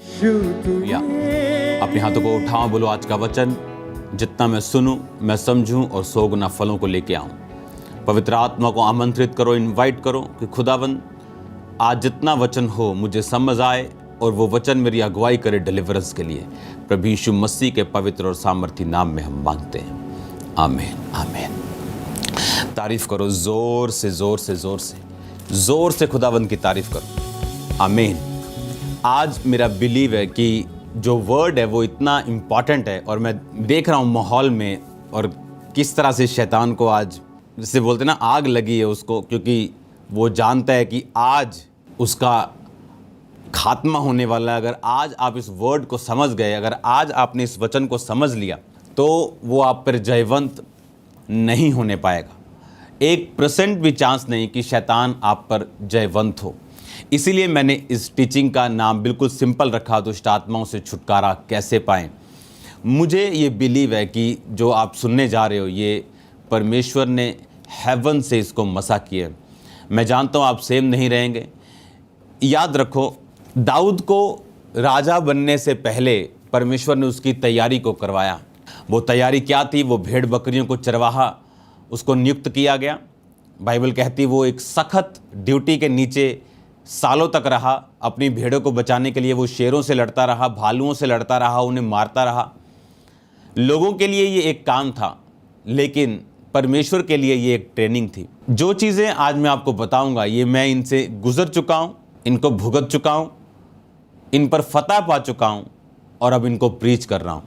या अपने हाथों को उठाओ, बोलो आज का वचन जितना मैं सुनूं, मैं समझूं और 100 गुना फलों को लेके आऊं। पवित्र आत्मा को आमंत्रित करो, इनवाइट करो कि खुदावंद आज जितना वचन हो मुझे समझ आए और वो वचन मेरी अगुवाई करे डिलीवरेंस के लिए। प्रभु यीशु मसीह के पवित्र और सामर्थी नाम में हम मांगते हैं, आमीन आमीन। तारीफ करो जोर से जोर से जोर से जोर से खुदावंद की तारीफ करो, आमीन। आज मेरा बिलीव है कि जो वर्ड है वो इतना इम्पॉर्टेंट है और मैं देख रहा हूँ माहौल में और किस तरह से शैतान को आज जिसे बोलते ना आग लगी है उसको, क्योंकि वो जानता है कि आज उसका खात्मा होने वाला है। अगर आज आप इस वर्ड को समझ गए, अगर आज आपने इस वचन को समझ लिया तो वो आप पर जयवंत नहीं होने पाएगा। 1% भी चांस नहीं कि शैतान आप पर जयवंत हो। इसीलिए मैंने इस टीचिंग का नाम बिल्कुल सिंपल रखा, दुष्ट आत्माओं से छुटकारा कैसे पाएं। मुझे ये बिलीव है कि जो आप सुनने जा रहे हो ये परमेश्वर ने हेवन से इसको मसा किया है। मैं जानता हूँ आप सेम नहीं रहेंगे। याद रखो, दाऊद को राजा बनने से पहले परमेश्वर ने उसकी तैयारी को करवाया। वो तैयारी क्या थी? वो भेड़ बकरियों को चरवाहा उसको नियुक्त किया गया। बाइबल कहती वो एक सख्त ड्यूटी के नीचे सालों तक रहा। अपनी भेड़ों को बचाने के लिए वो शेरों से लड़ता रहा, भालुओं से लड़ता रहा, उन्हें मारता रहा। लोगों के लिए ये एक काम था, लेकिन परमेश्वर के लिए ये एक ट्रेनिंग थी। जो चीज़ें आज मैं आपको बताऊंगा ये मैं इनसे गुजर चुका हूँ, इनको भुगत चुका हूँ, इन पर फतह पा चुका हूँ और अब इनको प्रीच कर रहा हूँ।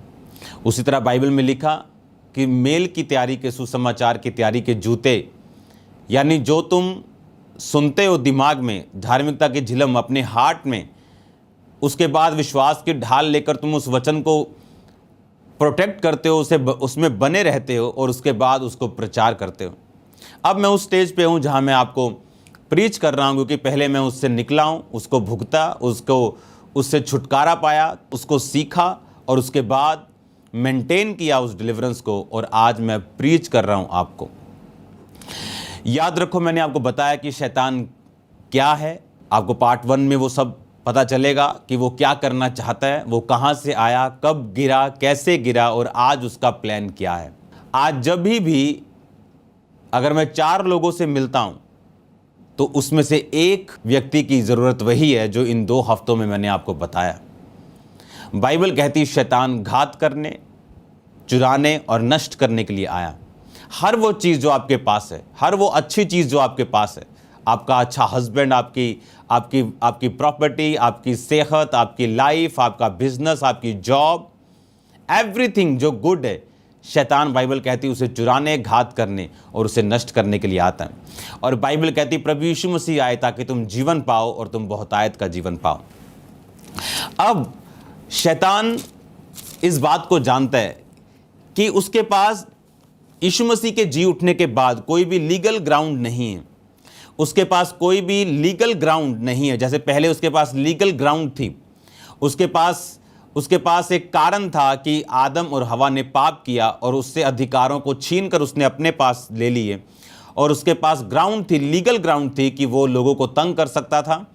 उसी तरह बाइबल में लिखा कि मेल की तैयारी के, सुसमाचार की तैयारी के जूते, यानी जो तुम सुनते हो दिमाग में, धार्मिकता की झिलम अपने हार्ट में, उसके बाद विश्वास की ढाल लेकर तुम उस वचन को प्रोटेक्ट करते हो, उसे उसमें बने रहते हो और उसके बाद उसको प्रचार करते हो। अब मैं उस स्टेज पे हूँ जहाँ मैं आपको प्रीच कर रहा हूँ, क्योंकि पहले मैं उससे निकला हूँ, उसको भुगता, उससे छुटकारा पाया, उसको सीखा और उसके बाद मेंटेन किया उस डिलीवरेंस को, और आज मैं प्रीच कर रहा हूँ आपको। याद रखो, मैंने आपको बताया कि शैतान क्या है। आपको पार्ट 1 में वो सब पता चलेगा कि वो क्या करना चाहता है, वो कहाँ से आया, कब गिरा, कैसे गिरा और आज उसका प्लान क्या है। आज जब भी अगर मैं 4 लोगों से मिलता हूँ तो उसमें से एक व्यक्ति की ज़रूरत वही है जो इन 2 हफ्तों में मैंने आपको बताया। बाइबल कहती शैतान घात करने, चुराने और नष्ट करने के लिए आया। हर वो चीज़ जो आपके पास है, हर वो अच्छी चीज़ जो आपके पास है, आपका अच्छा हस्बैंड, आपकी प्रॉपर्टी, आपकी सेहत, आपकी लाइफ, आपका बिजनेस, आपकी जॉब, एवरीथिंग जो गुड है, शैतान बाइबल कहती है उसे चुराने, घात करने और उसे नष्ट करने के लिए आता है। और बाइबल कहती प्रभु यीशु मसीह आए ताकि तुम जीवन पाओ और तुम बहुतायत का जीवन पाओ। अब शैतान इस बात को जानता है कि उसके पास यीशु मसीह के जी उठने के बाद कोई भी लीगल ग्राउंड नहीं है। उसके पास कोई भी लीगल ग्राउंड नहीं है। जैसे पहले उसके पास लीगल ग्राउंड थी, उसके पास एक कारण था कि आदम और हवा ने पाप किया और उससे अधिकारों को छीनकर उसने अपने पास ले लिए, और उसके पास ग्राउंड थी, लीगल ग्राउंड थी कि वो लोगों को तंग कर सकता था।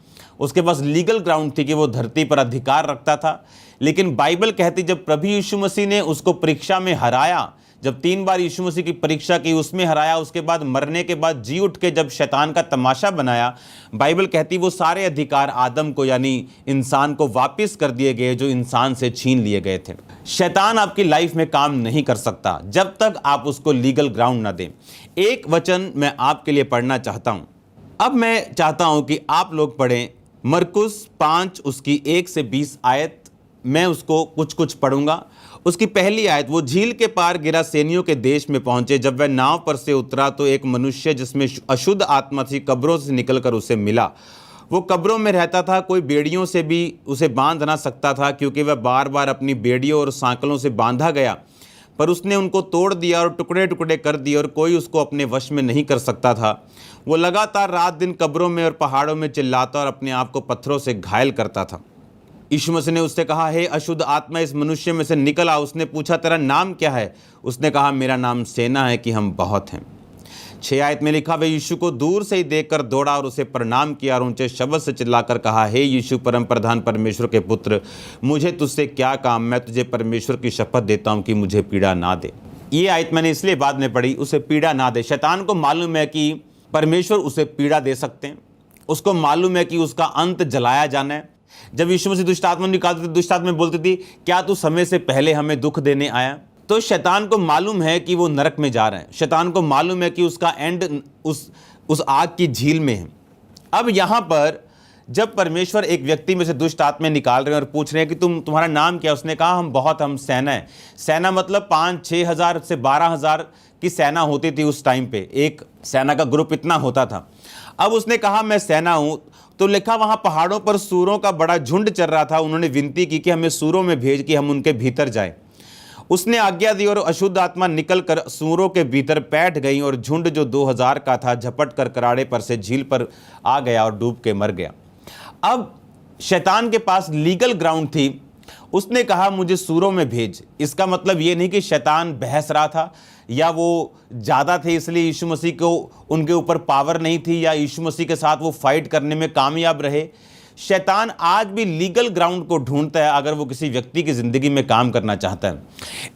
उसके पास लीगल ग्राउंड थी कि वो धरती पर अधिकार रखता था। लेकिन बाइबल कहती जब प्रभु यीशु मसीह ने उसको परीक्षा में हराया, जब 3 बार यीशु मसीह की परीक्षा की, उसमें हराया, उसके बाद मरने के बाद जी उठ के जब शैतान का तमाशा बनाया, बाइबल कहती वो सारे अधिकार आदम को यानी इंसान को वापस कर दिए गए जो इंसान से छीन लिए गए थे। शैतान आपकी लाइफ में काम नहीं कर सकता जब तक आप उसको लीगल ग्राउंड ना दें। एक वचन मैं आपके लिए पढ़ना चाहता हूँ। अब मैं चाहता हूँ कि आप लोग पढ़ें मरकुस 5 उसकी 1 से 20 आयत। मैं उसको कुछ पढ़ूंगा। उसकी पहली आयत, वो झील के पार गिरासेनियों के देश में पहुंचे। जब वह नाव पर से उतरा तो एक मनुष्य जिसमें अशुद्ध आत्मा थी कब्रों से निकलकर उसे मिला। वो कब्रों में रहता था, कोई बेड़ियों से भी उसे बांध ना सकता था क्योंकि वह बार बार अपनी बेड़ियों और सांकलों से बांधा गया, पर उसने उनको तोड़ दिया और टुकड़े टुकड़े कर दिए और कोई उसको अपने वश में नहीं कर सकता था। वो लगातार रात दिन कब्रों में और पहाड़ों में चिल्लाता और अपने आप को पत्थरों से घायल करता था। यीशु मसीह ने उससे कहा, हे अशुद्ध आत्मा, इस मनुष्य में से निकल आ। उसने पूछा, तेरा नाम क्या है? उसने कहा, मेरा नाम सेना है कि हम बहुत हैं। 6 आयत में लिखा, वे यीशु को दूर से ही देखकर दौड़ा और उसे प्रणाम किया और ऊंचे शब्द से चिल्लाकर कहा, हे यीशु परम प्रधान परमेश्वर के पुत्र, मुझे तुझसे क्या काम, मैं तुझे परमेश्वर की शपथ देता हूं कि मुझे पीड़ा ना दे। ये आयत मैंने इसलिए बाद में पढ़ी, उसे पीड़ा ना दे। शैतान को मालूम है कि परमेश्वर उसे पीड़ा दे सकते हैं, उसको मालूम है कि उसका अंत जलाया जाना है। जब यीशु मसीह दुष्ट आत्मा निकालते थे, दुष्ट आत्मा बोलती थी, क्या तू समय से पहले हमें दुख देने आया? तो शैतान को मालूम है कि वो नरक में जा रहे हैं, शैतान को मालूम है कि उसका एंड उस आग की झील में है। अब यहाँ पर जब परमेश्वर एक व्यक्ति में से दुष्ट आत्मा निकाल रहे हैं और पूछ रहे हैं कि तुम्हारा नाम क्या? उसने कहा, हम सेना है। सेना मतलब 5-6 हज़ार से 12 हज़ार की सेना होती थी उस टाइम पे, एक सेना का ग्रुप इतना होता था। अब उसने कहा मैं सेना हूं, तो लिखा वहां पहाड़ों पर सूरों का बड़ा झुंड चल रहा था। उन्होंने विनती की कि हमें सूरों में भेज कि हम उनके भीतर जाएं। उसने आज्ञा दी और अशुद्ध आत्मा निकलकर सूरों के भीतर बैठ गई और झुंड जो 2000 का था झपट कर कराड़े पर से झील पर आ गया और डूब के मर गया। अब शैतान के पास लीगल ग्राउंड थी, उसने कहा मुझे सूरों में भेज। इसका मतलब ये नहीं कि शैतान बहस रहा था या वो ज़्यादा थे इसलिए यीशु मसीह को उनके ऊपर पावर नहीं थी या यीशु मसीह के साथ वो फाइट करने में कामयाब रहे। शैतान आज भी लीगल ग्राउंड को ढूंढता है अगर वो किसी व्यक्ति की ज़िंदगी में काम करना चाहता है।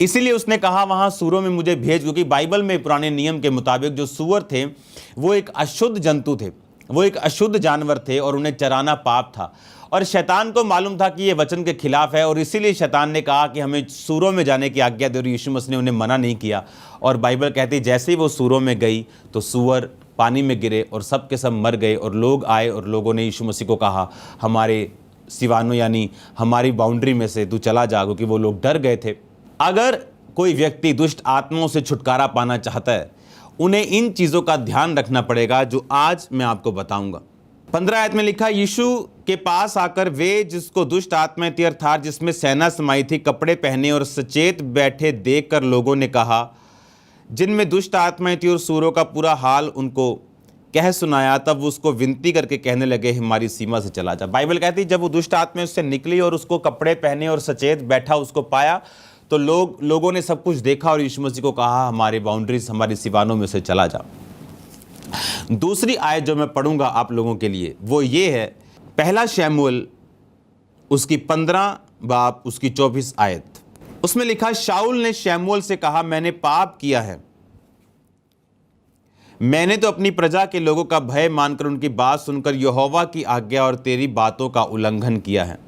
इसीलिए उसने कहा वहाँ सूरों में मुझे भेज, क्योंकि बाइबल में पुराने नियम के मुताबिक जो सूअर थे वो एक अशुद्ध जंतु थे, वो एक अशुद्ध जानवर थे और उन्हें चराना पाप था। और शैतान को मालूम था कि ये वचन के खिलाफ है और इसीलिए शैतान ने कहा कि हमें सूरों में जाने की आज्ञा दे, और यीशु मसीह ने उन्हें मना नहीं किया। और बाइबल कहती जैसे ही वो सूरों में गई तो सूअर पानी में गिरे और सब के सब मर गए। और लोग आए और लोगों ने यीशु मसीह को कहा हमारे सिवानो यानी हमारी बाउंड्री में से तू चला जा, क्योंकि वो लोग डर गए थे। अगर कोई व्यक्ति दुष्ट आत्माओं से छुटकारा पाना चाहता है, उन्हें इन चीज़ों का ध्यान रखना पड़ेगा जो आज मैं आपको बताऊंगा। 15 आयत में लिखा, यीशु के पास आकर वे जिसको दुष्ट आत्माएं थी अर्थात जिसमें सेना समाई थी कपड़े पहने और सचेत बैठे देखकर लोगों ने कहा, जिनमें दुष्ट आत्माएं थी और सूरों का पूरा हाल उनको कह सुनाया। तब वो उसको विनती करके कहने लगे हमारी सीमा से चला जा। बाइबल कहती जब वो दुष्ट आत्माएं उससे निकली और उसको कपड़े पहने और सचेत बैठा उसको पाया तो लोगों ने सब कुछ देखा और यीशु मसीह को कहा हमारे बाउंड्रीज हमारी सीवानों में से चला जा। दूसरी आयत जो मैं पढ़ूंगा आप लोगों के लिए वो ये है, पहला शमूएल उसकी 15 बाब उसकी 24 आयत। उसमें लिखा, शाऊल ने शमूएल से कहा मैंने पाप किया है, मैंने तो अपनी प्रजा के लोगों का भय मानकर उनकी बात सुनकर यहोवा की आज्ञा और तेरी बातों का उल्लंघन किया है।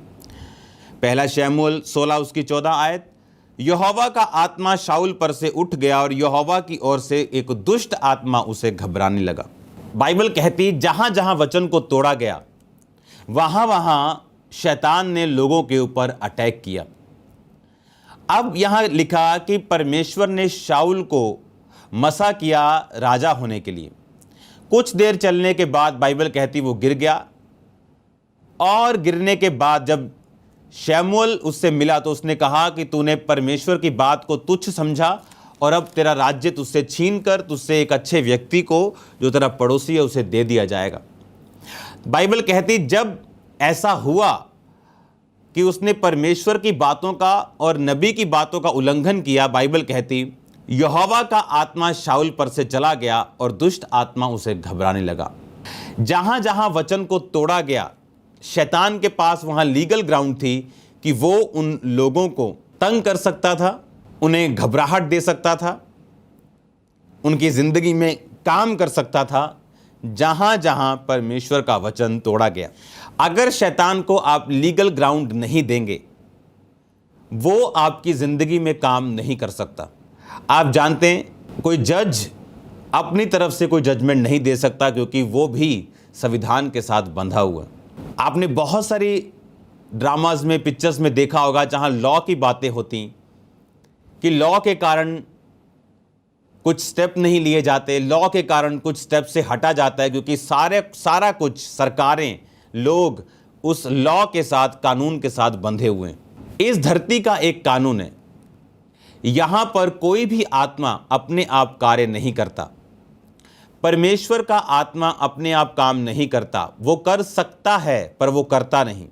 पहला शमूएल 16 उसकी 14 आयत। यहोवा का आत्मा शाऊल पर से उठ गया और यहोवा की ओर से एक दुष्ट आत्मा उसे घबराने लगा। बाइबल कहती जहां जहां वचन को तोड़ा गया वहां वहां शैतान ने लोगों के ऊपर अटैक किया। अब यहां लिखा कि परमेश्वर ने शाऊल को मसा किया राजा होने के लिए। कुछ देर चलने के बाद बाइबल कहती वो गिर गया और गिरने के बाद जब शमूएल उससे मिला तो उसने कहा कि तूने परमेश्वर की बात को तुच्छ समझा और अब तेरा राज्य तुझसे छीन कर तुझसे एक अच्छे व्यक्ति को जो तेरा पड़ोसी है उसे दे दिया जाएगा। बाइबल कहती जब ऐसा हुआ कि उसने परमेश्वर की बातों का और नबी की बातों का उल्लंघन किया, बाइबल कहती यहोवा का आत्मा शाऊल पर से चला गया और दुष्ट आत्मा उसे घबराने लगा। जहां जहां वचन को तोड़ा गया शैतान के पास वहां लीगल ग्राउंड थी कि वो उन लोगों को तंग कर सकता था, उन्हें घबराहट दे सकता था, उनकी जिंदगी में काम कर सकता था। जहां जहां परमेश्वर का वचन तोड़ा गया, अगर शैतान को आप लीगल ग्राउंड नहीं देंगे वो आपकी जिंदगी में काम नहीं कर सकता। आप जानते हैं कोई जज अपनी तरफ से कोई जजमेंट नहीं दे सकता क्योंकि वो भी संविधान के साथ बंधा हुआ है। आपने बहुत सारी ड्रामाज में पिक्चर्स में देखा होगा जहां लॉ की बातें होती कि लॉ के कारण कुछ स्टेप नहीं लिए जाते, लॉ के कारण कुछ स्टेप से हटा जाता है क्योंकि सारा कुछ सरकारें लोग उस लॉ के साथ कानून के साथ बंधे हुए हैं। इस धरती का एक कानून है, यहां पर कोई भी आत्मा अपने आप कार्य नहीं करता। परमेश्वर का आत्मा अपने आप काम नहीं करता, वो कर सकता है पर वो करता नहीं।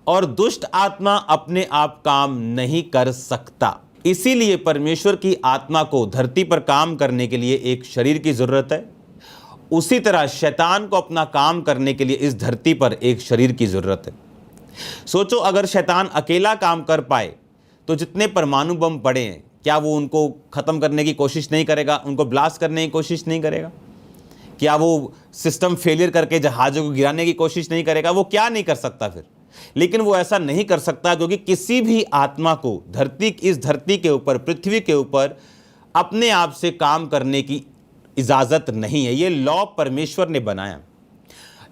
और दुष्ट आत्मा अपने आप काम नहीं कर सकता। इसीलिए परमेश्वर की आत्मा को धरती पर काम करने के लिए एक शरीर की ज़रूरत है। उसी तरह शैतान को अपना काम करने के लिए इस धरती पर एक शरीर की ज़रूरत है। सोचो, अगर शैतान अकेला काम कर पाए तो जितने परमाणु बम पड़े हैं, क्या वो उनको ख़त्म करने की कोशिश नहीं करेगा? उनको ब्लास्ट करने की कोशिश नहीं करेगा? क्या वो सिस्टम फेलियर करके जहाज़ों को गिराने की कोशिश नहीं करेगा? वो क्या नहीं कर सकता फिर? लेकिन वो ऐसा नहीं कर सकता, क्योंकि किसी भी आत्मा को इस धरती के ऊपर, पृथ्वी के ऊपर अपने आप से काम करने की इजाज़त नहीं है। ये लॉ परमेश्वर ने बनाया।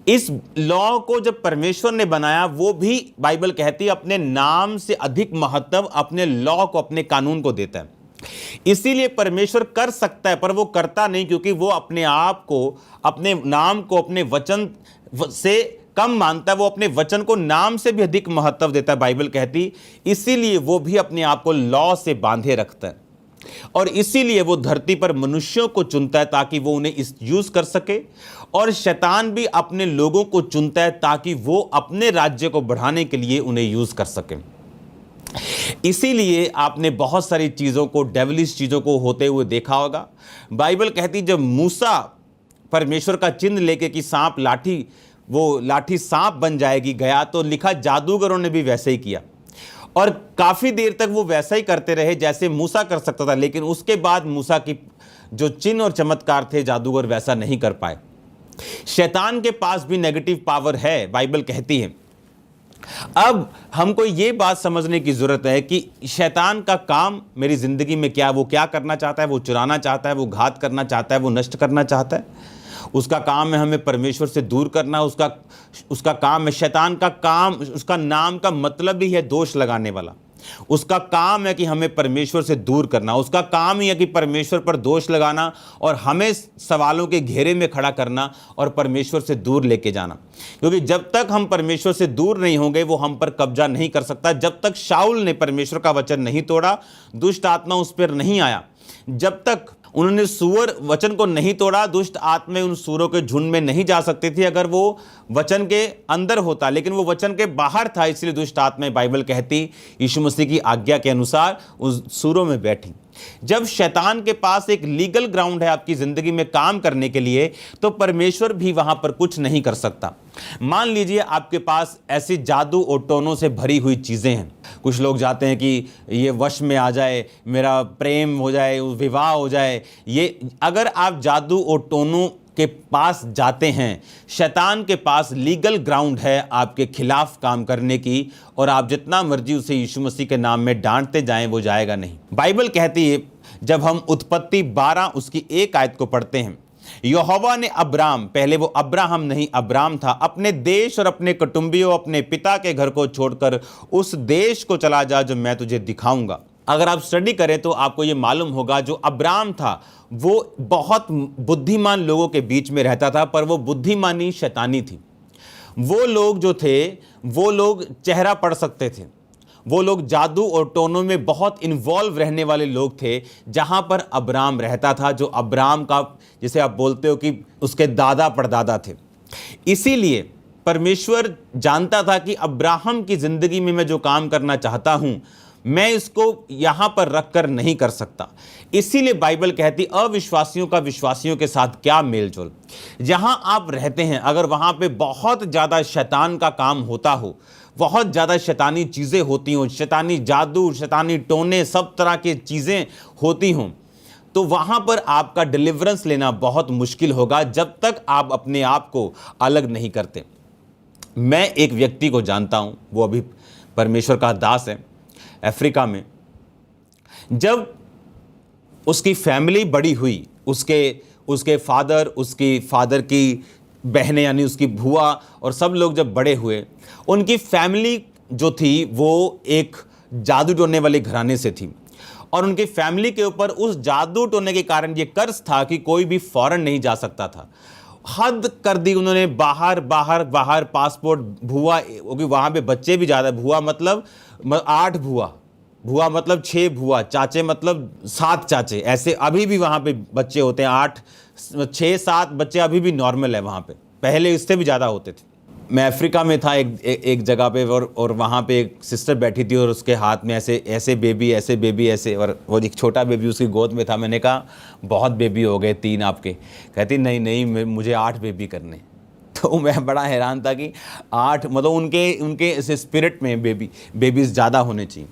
इस लॉ को जब परमेश्वर ने बनाया, वो भी बाइबल कहती है अपने नाम से अधिक महत्व अपने लॉ को, अपने कानून को देता है। इसीलिए परमेश्वर कर सकता है, पर वो करता नहीं, क्योंकि वो अपने आप को, अपने नाम को अपने वचन से कम मानता है। वो अपने वचन को नाम से भी अधिक महत्व देता है, बाइबल कहती। इसीलिए वो भी अपने आप को लॉ से बांधे रखता है, और इसीलिए वो धरती पर मनुष्यों को चुनता है ताकि वो उन्हें यूज कर सके। और शैतान भी अपने लोगों को चुनता है ताकि वो अपने राज्य को बढ़ाने के लिए उन्हें यूज कर सके। इसीलिए आपने बहुत सारी चीज़ों को, डेविलिश चीज़ों को होते हुए देखा होगा। बाइबल कहती जब मूसा परमेश्वर का चिन्ह लेके कि सांप लाठी, वो लाठी सांप बन जाएगी, गया, तो लिखा जादूगरों ने भी वैसे ही किया, और काफ़ी देर तक वो वैसा ही करते रहे जैसे मूसा कर सकता था। लेकिन उसके बाद मूसा की जो चिन्ह और चमत्कार थे, जादूगर वैसा नहीं कर पाए। शैतान के पास भी नेगेटिव पावर है, बाइबल कहती है। अब हमको ये बात समझने की ज़रूरत है कि शैतान का काम मेरी ज़िंदगी में क्या, वो क्या करना चाहता है? वो चुराना चाहता है, वो घात करना चाहता है, वो नष्ट करना चाहता है। उसका काम है हमें परमेश्वर से दूर करना। उसका काम है, शैतान का काम, उसका नाम का मतलब ही है दोष लगाने वाला। उसका काम है कि हमें परमेश्वर से दूर करना। उसका काम ही है कि परमेश्वर पर दोष लगाना और हमें सवालों के घेरे में खड़ा करना और परमेश्वर से दूर लेके जाना। क्योंकि जब तक हम परमेश्वर से दूर नहीं होंगे, वो हम पर कब्जा नहीं कर सकता। जब तक शाऊल ने परमेश्वर का वचन नहीं तोड़ा, दुष्ट आत्मा उस पर नहीं आया, जब तक उन्होंने सूअर वचन को नहीं तोड़ा, दुष्ट आत्मा उन सूरों के झुंड में नहीं जा सकती थी अगर वो वचन के अंदर होता। लेकिन वो वचन के बाहर था, इसलिए दुष्ट आत्मा, बाइबल कहती, यीशु मसीह की आज्ञा के अनुसार उस सूरों में बैठी। जब शैतान के पास एक लीगल ग्राउंड है आपकी ज़िंदगी में काम करने के लिए, तो परमेश्वर भी वहाँ पर कुछ नहीं कर सकता। मान लीजिए आपके पास ऐसी जादू और टोनों से भरी हुई चीज़ें हैं। कुछ लोग जाते हैं कि ये वश में आ जाए, मेरा प्रेम हो जाए, विवाह हो जाए। ये अगर आप जादू और टोनों के पास जाते हैं, शैतान के पास लीगल ग्राउंड है आपके खिलाफ काम करने की, और आप जितना मर्जी उसे यीशु मसीह के नाम में डांटते जाएं, वो जाएगा नहीं। बाइबल कहती है, जब हम उत्पत्ति 12 उसकी 1 आयत को पढ़ते हैं, यहोवा ने अब्राम, पहले वो अब्राहम नहीं अब्राम था, अपने देश और अपने कुटुंबियों, अपने पिता के घर को छोड़कर उस देश को चला जा जो मैं तुझे दिखाऊंगा। अगर आप स्टडी करें तो आपको ये मालूम होगा, जो अब्राम था वो बहुत बुद्धिमान लोगों के बीच में रहता था, पर वो बुद्धिमानी शैतानी थी। वो लोग जो थे, वो लोग चेहरा पढ़ सकते थे, वो लोग जादू और टोनों में बहुत इन्वॉल्व रहने वाले लोग थे। जहां पर अब्राम रहता था, जो अब्राम का, जिसे आप बोलते हो कि उसके दादा परदादा थे। इसीलिए परमेश्वर जानता था कि अब्राहम की ज़िंदगी में मैं जो काम करना चाहता हूँ, मैं इसको यहाँ पर रख कर नहीं कर सकता। इसीलिए बाइबल कहती, अविश्वासियों का विश्वासियों के साथ क्या मेलजोल। जहाँ आप रहते हैं, अगर वहाँ पे बहुत ज़्यादा शैतान का काम होता हो, बहुत ज़्यादा शैतानी चीज़ें होती हों, शैतानी जादू, शैतानी टोने, सब तरह की चीज़ें होती हों, तो वहाँ पर आपका डिलीवरेंस लेना बहुत मुश्किल होगा, जब तक आप अपने आप को अलग नहीं करते। मैं एक व्यक्ति को जानता हूँ, वो अभी परमेश्वर का दास है, अफ्रीका में। जब उसकी फैमिली बड़ी हुई, उसके फादर, उसकी फादर की बहनें यानी उसकी भूआ और सब लोग जब बड़े हुए, उनकी फैमिली जो थी वो एक जादू टोने वाले घराने से थी, और उनकी फैमिली के ऊपर उस जादू टोने के कारण ये कर्ज था कि कोई भी फॉरेन नहीं जा सकता था। हद कर दी उन्होंने, बाहर पासपोर्ट, भूआ, क्योंकि वहाँ पे बच्चे भी ज़्यादा, भूआ मतलब 8 भूआ मतलब 6 भूआ, चाचे मतलब 7 चाचे, ऐसे अभी भी वहाँ पे बच्चे होते हैं। 8, 6, 7 बच्चे अभी भी नॉर्मल है वहाँ पे, पहले इससे भी ज़्यादा होते थे। मैं अफ्रीका में था एक जगह पे, और वहाँ पे एक सिस्टर बैठी थी और उसके हाथ में ऐसे बेबी ऐसे, और वो एक छोटा बेबी उसकी गोद में था। मैंने कहा बहुत बेबी हो गए 3 आपके। कहती नहीं मुझे 8 बेबी करने। तो मैं बड़ा हैरान था कि 8, मतलब उनके इस स्पिरिट में बेबीज़ ज़्यादा होने चाहिए।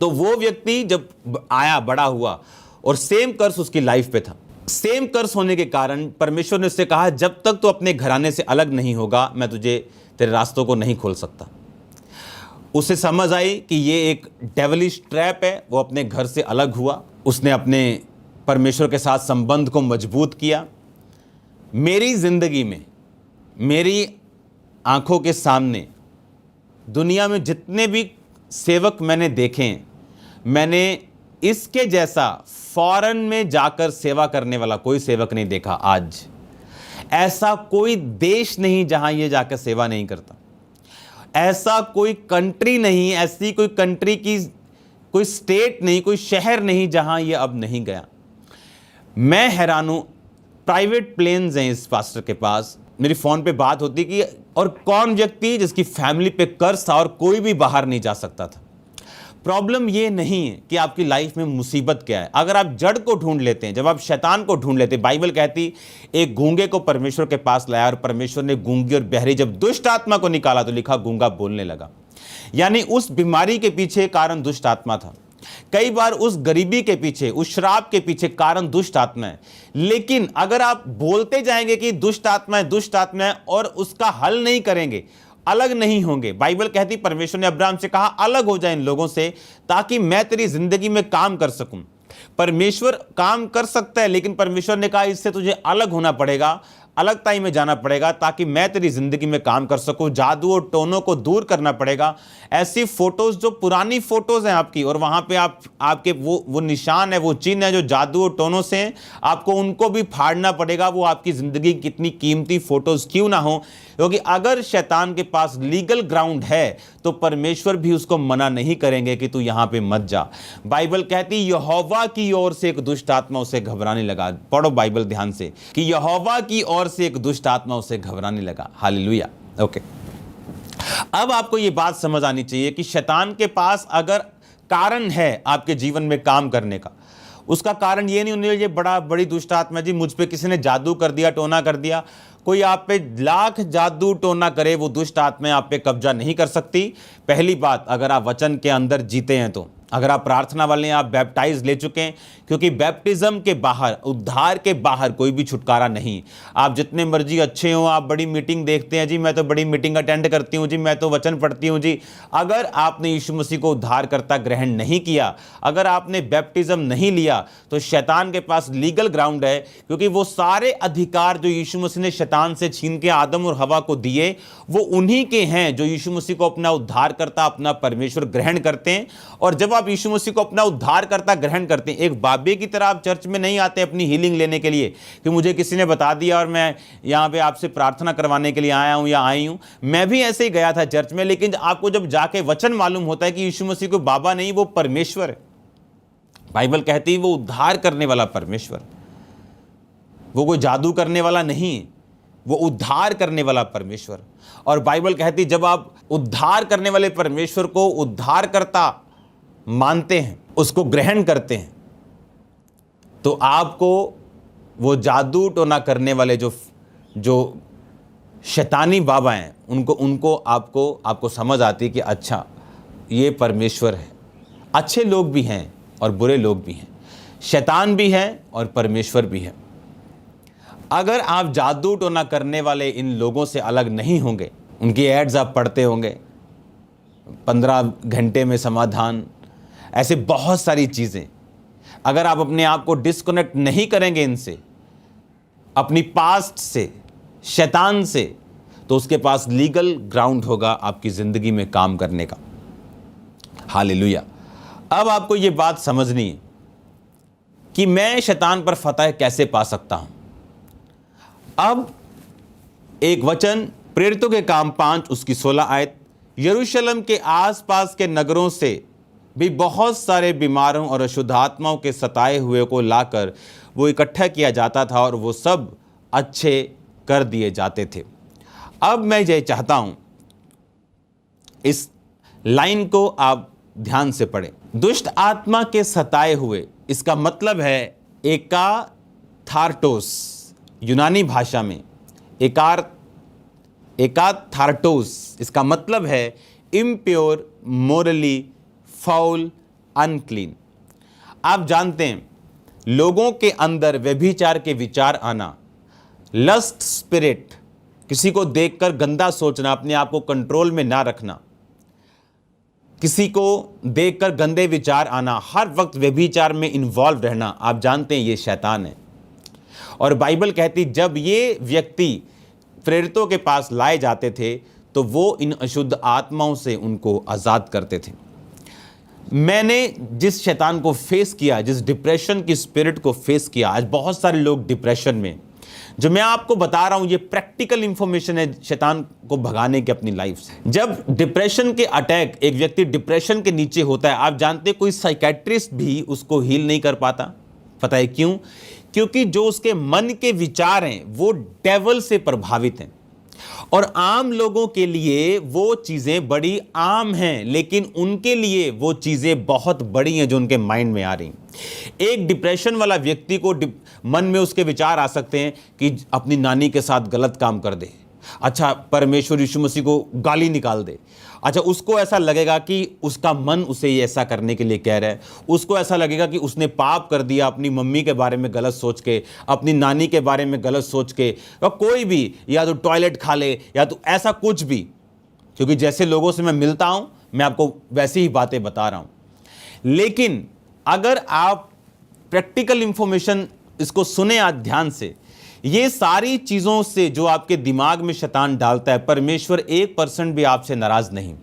तो वो व्यक्ति जब आया, बड़ा हुआ, और सेम कर्स उसकी लाइफ पे था। सेम कर्स होने के कारण परमेश्वर ने उससे कहा जब तक तो अपने घराने से अलग नहीं होगा, मैं तेरे रास्तों को नहीं खोल सकता। उसे समझ आई कि ये एक डेविलिश ट्रैप है। वो अपने घर से अलग हुआ, उसने अपने परमेश्वर के साथ संबंध को मजबूत किया। मेरी ज़िंदगी में, मेरी आंखों के सामने दुनिया में जितने भी सेवक मैंने देखे हैं, मैंने इसके जैसा फॉरेन में जाकर सेवा करने वाला कोई सेवक नहीं देखा। आज ऐसा कोई देश नहीं जहां ये जाकर सेवा नहीं करता। ऐसा कोई कंट्री नहीं, ऐसी कोई कंट्री की कोई स्टेट नहीं, कोई शहर नहीं जहां ये अब नहीं गया। मैं हैरान हूं। प्राइवेट प्लेन्स हैं इस पास्टर के पास। मेरी फ़ोन पे बात होती कि और कौन व्यक्ति जिसकी फैमिली पे कर्ज था और कोई भी बाहर नहीं जा सकता था। प्रॉब्लम ये नहीं है कि आपकी लाइफ में मुसीबत क्या है। अगर आप जड़ को ढूंढ लेते हैं, जब आप शैतान को ढूंढ लेते हैं, बाइबल कहती एक गूंगे को परमेश्वर के पास लाया और परमेश्वर ने गूंगी और बहरी जब दुष्ट आत्मा को निकाला तो लिखा गूंगा बोलने लगा। यानी उस बीमारी के पीछे कारण दुष्ट आत्मा था। कई बार उस गरीबी के पीछे, उस श्राप के पीछे कारण दुष्ट आत्मा है। लेकिन अगर आप बोलते जाएंगे कि दुष्ट आत्मा है और उसका हल नहीं करेंगे, अलग नहीं होंगे, बाइबल कहती परमेश्वर ने अब्राहम से कहा अलग हो जाए इन लोगों से ताकि मैं तेरी जिंदगी में काम कर सकूं। परमेश्वर काम कर सकता है, लेकिन परमेश्वर ने कहा इससे तुझे अलग होना पड़ेगा, अलगताई में जाना पड़ेगा ताकि मैं तेरी जिंदगी में काम कर सकूं। जादू और टोनों को दूर करना पड़ेगा। ऐसी फोटोज जो पुरानी फोटोज हैं आपकी, और वहां पे आपके वो निशान है, वो चिन्ह है जो जादू और टोनों से हैं, आपको उनको भी फाड़ना पड़ेगा। वो आपकी जिंदगी की कितनी कीमती फोटोज क्यों ना हो, क्योंकि अगर शैतान के पास लीगल ग्राउंड है तो परमेश्वर भी उसको मना नहीं करेंगे कि तू यहां पे मत जा। बाइबल कहती यहोवा की ओर से एक दुष्ट आत्मा उसे घबराने लगा। पढ़ो बाइबल ध्यान से कि यहोवा की ओर से एक दुष्ट आत्मा उसे घबराने लगा। हालेलुया। ओके, अब आपको यह बात समझ आनी चाहिए कि शैतान के पास अगर कारण है आपके जीवन में काम करने का, उसका कारण ये नहीं होने ये बड़ी दुष्ट आत्मा जी मुझ पे किसी ने जादू कर दिया, टोना कर दिया। कोई आप पे लाख जादू टोना करे, वो दुष्ट आत्मा आप पे कब्जा नहीं कर सकती। पहली बात, अगर आप वचन के अंदर जीते हैं तो, अगर आप प्रार्थना वाले हैं, आप बैप्टाइज ले चुके हैं, क्योंकि बैप्टिज्म के बाहर, उद्धार के बाहर कोई भी छुटकारा नहीं। आप जितने मर्जी अच्छे हो, आप बड़ी मीटिंग देखते हैं जी, मैं तो बड़ी मीटिंग अटेंड करती हूँ जी, मैं तो वचन पढ़ती हूँ जी, अगर आपने यीशु मसीह को उद्धारकर्ता ग्रहण नहीं किया, अगर आपने बैप्टिज्म नहीं लिया, तो शैतान के पास लीगल ग्राउंड है, क्योंकि वो सारे अधिकार जो यीशु मसीह ने शैतान से छीन के आदम और हवा को दिए, वो उन्हीं के हैं जो यीशु मसीह को अपना उद्धारकर्ता, अपना परमेश्वर ग्रहण करते हैं। और जब आप यीशु मसीह को अपना उद्धारकर्ता ग्रहण करते हैं, एक बाबे की तरह आप चर्च में नहीं आते अपनी हीलिंग लेने के लिए कि मुझे किसी ने बता दिया और मैं यहां पे आपसे प्रार्थना करवाने के लिए आया हूं या आई हूं। मैं भी ऐसे ही गया था चर्च में, लेकिन आपको जब जाके वचन मालूम होता है कि यीशु मसीह को बाबा नहीं, वो परमेश्वर है। बाइबल कहती है वो उद्धार करने वाला परमेश्वर, वो कोई जादू करने वाला नहीं, वो उद्धार करने वाला परमेश्वर। और बाइबल कहती जब आप उद्धार करने वाले परमेश्वर को उद्धारकर्ता मानते हैं, उसको ग्रहण करते हैं, तो आपको वो जादू टोना करने वाले जो शैतानी बाबा हैं, उनको आपको समझ आती है कि अच्छा ये परमेश्वर है। अच्छे लोग भी हैं और बुरे लोग भी हैं, शैतान भी है और परमेश्वर भी है। अगर आप जादू टोना करने वाले इन लोगों से अलग नहीं होंगे, उनकी एड्स आप पढ़ते होंगे, 15 घंटे में समाधान, ऐसे बहुत सारी चीज़ें, अगर आप अपने आप को डिस्कनेक्ट नहीं करेंगे इनसे, अपनी पास्ट से, शैतान से, तो उसके पास लीगल ग्राउंड होगा आपकी ज़िंदगी में काम करने का। हालेलुया। अब आपको ये बात समझनी है कि मैं शैतान पर फतह कैसे पा सकता हूं। अब एक वचन प्रेरितों के काम 5 उसकी 16 आयत, यरूशलेम के आसपास के नगरों से भी बहुत सारे बीमारों और अशुद्ध आत्माओं के सताए हुए को लाकर वो इकट्ठा किया जाता था और वो सब अच्छे कर दिए जाते थे। अब मैं ये चाहता हूं इस लाइन को आप ध्यान से पढ़ें। दुष्ट आत्मा के सताए हुए, इसका मतलब है एकाथार्टोस, यूनानी भाषा में एकाथार्टोस, इसका मतलब है इम्प्योर, मोरली, फाउल, अनक्लीन। आप जानते हैं लोगों के अंदर व्यभिचार के विचार आना, लस्ट स्पिरिट, किसी को देखकर गंदा सोचना, अपने आप को कंट्रोल में ना रखना, किसी को देखकर गंदे विचार आना, हर वक्त व्यभिचार में इन्वॉल्व रहना, आप जानते हैं ये शैतान है। और बाइबल कहती जब ये व्यक्ति प्रेरितों के पास लाए जाते थे तो वो इन अशुद्ध आत्माओं से उनको आज़ाद करते थे। मैंने जिस शैतान को फेस किया, जिस डिप्रेशन की स्पिरिट को फेस किया, आज बहुत सारे लोग डिप्रेशन में, जो मैं आपको बता रहा हूं ये प्रैक्टिकल इंफॉर्मेशन है शैतान को भगाने की अपनी लाइफ से। जब डिप्रेशन के अटैक, एक व्यक्ति डिप्रेशन के नीचे होता है, आप जानते हैं कोई साइकेट्रिस्ट भी उसको हील नहीं कर पाता। पता है क्यों? क्योंकि जो उसके मन के विचार हैं वो डेविल से प्रभावित हैं, और आम लोगों के लिए वो चीज़ें बड़ी आम हैं, लेकिन उनके लिए वो चीज़ें बहुत बड़ी हैं जो उनके माइंड में आ रही। एक डिप्रेशन वाला व्यक्ति को मन में उसके विचार आ सकते हैं कि अपनी नानी के साथ गलत काम कर दे, अच्छा परमेश्वर यीशु मसीह को गाली निकाल दे। अच्छा, उसको ऐसा लगेगा कि उसका मन उसे ये ऐसा करने के लिए कह रहा है, उसको ऐसा लगेगा कि उसने पाप कर दिया अपनी मम्मी के बारे में गलत सोच के, अपनी नानी के बारे में गलत सोच के, या कोई भी, या तो टॉयलेट खा ले या तो ऐसा कुछ भी। क्योंकि जैसे लोगों से मैं मिलता हूं मैं आपको वैसी ही बातें बता रहा हूं। लेकिन अगर आप प्रैक्टिकल इंफॉर्मेशन इसको सुने आज ध्यान से, ये सारी चीजों से जो आपके दिमाग में शैतान डालता है, परमेश्वर 1% भी आपसे नाराज नहीं,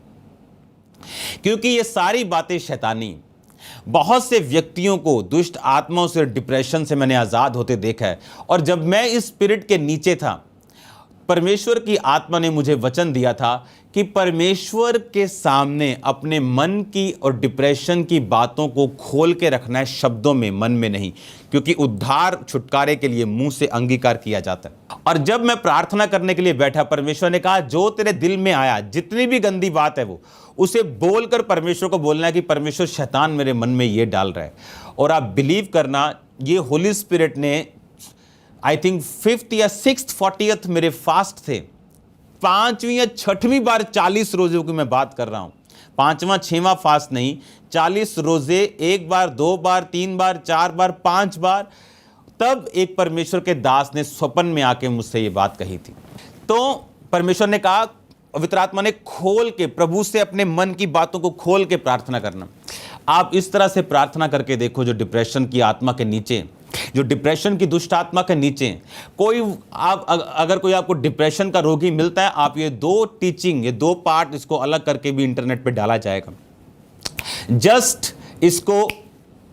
क्योंकि ये सारी बातें शैतानी। बहुत से व्यक्तियों को दुष्ट आत्माओं से, डिप्रेशन से मैंने आजाद होते देखा है। और जब मैं इस स्पिरिट के नीचे था, परमेश्वर की आत्मा ने मुझे वचन दिया था कि परमेश्वर के सामने अपने मन की और डिप्रेशन की बातों को खोल के रखना है, शब्दों में, मन में नहीं, क्योंकि उद्धार छुटकारे के लिए मुंह से अंगीकार किया जाता है। और जब मैं प्रार्थना करने के लिए बैठा, परमेश्वर ने कहा जो तेरे दिल में आया, जितनी भी गंदी बात है वो उसे बोलकर परमेश्वर को बोलना है कि परमेश्वर शैतान मेरे मन में ये डाल रहा है। और आप बिलीव करना, ये होली स्पिरिट ने आई थिंक 5th या 6th 40th मेरे फास्ट थे, 5वीं या 6वीं बार 40 रोज़ों की मैं बात कर रहा हूँ, 5वां 6वां फास्ट नहीं, 40 रोज़े, 1 बार 2 बार 3 बार 4 बार 5 बार। तब एक परमेश्वर के दास ने स्वप्न में आके मुझसे ये बात कही थी। तो परमेश्वर ने कहा, पवित्र आत्मा ने खोल के, प्रभु से अपने मन की बातों को खोल के प्रार्थना करना। आप इस तरह से प्रार्थना करके देखो, जो डिप्रेशन की आत्मा के नीचे, जो डिप्रेशन की दुष्ट आत्मा के नीचे कोई, आप अगर कोई आपको डिप्रेशन का रोगी मिलता है, आप ये 2 टीचिंग, ये 2 पार्ट इसको अलग करके भी इंटरनेट पे डाला जाएगा। जस्ट इसको,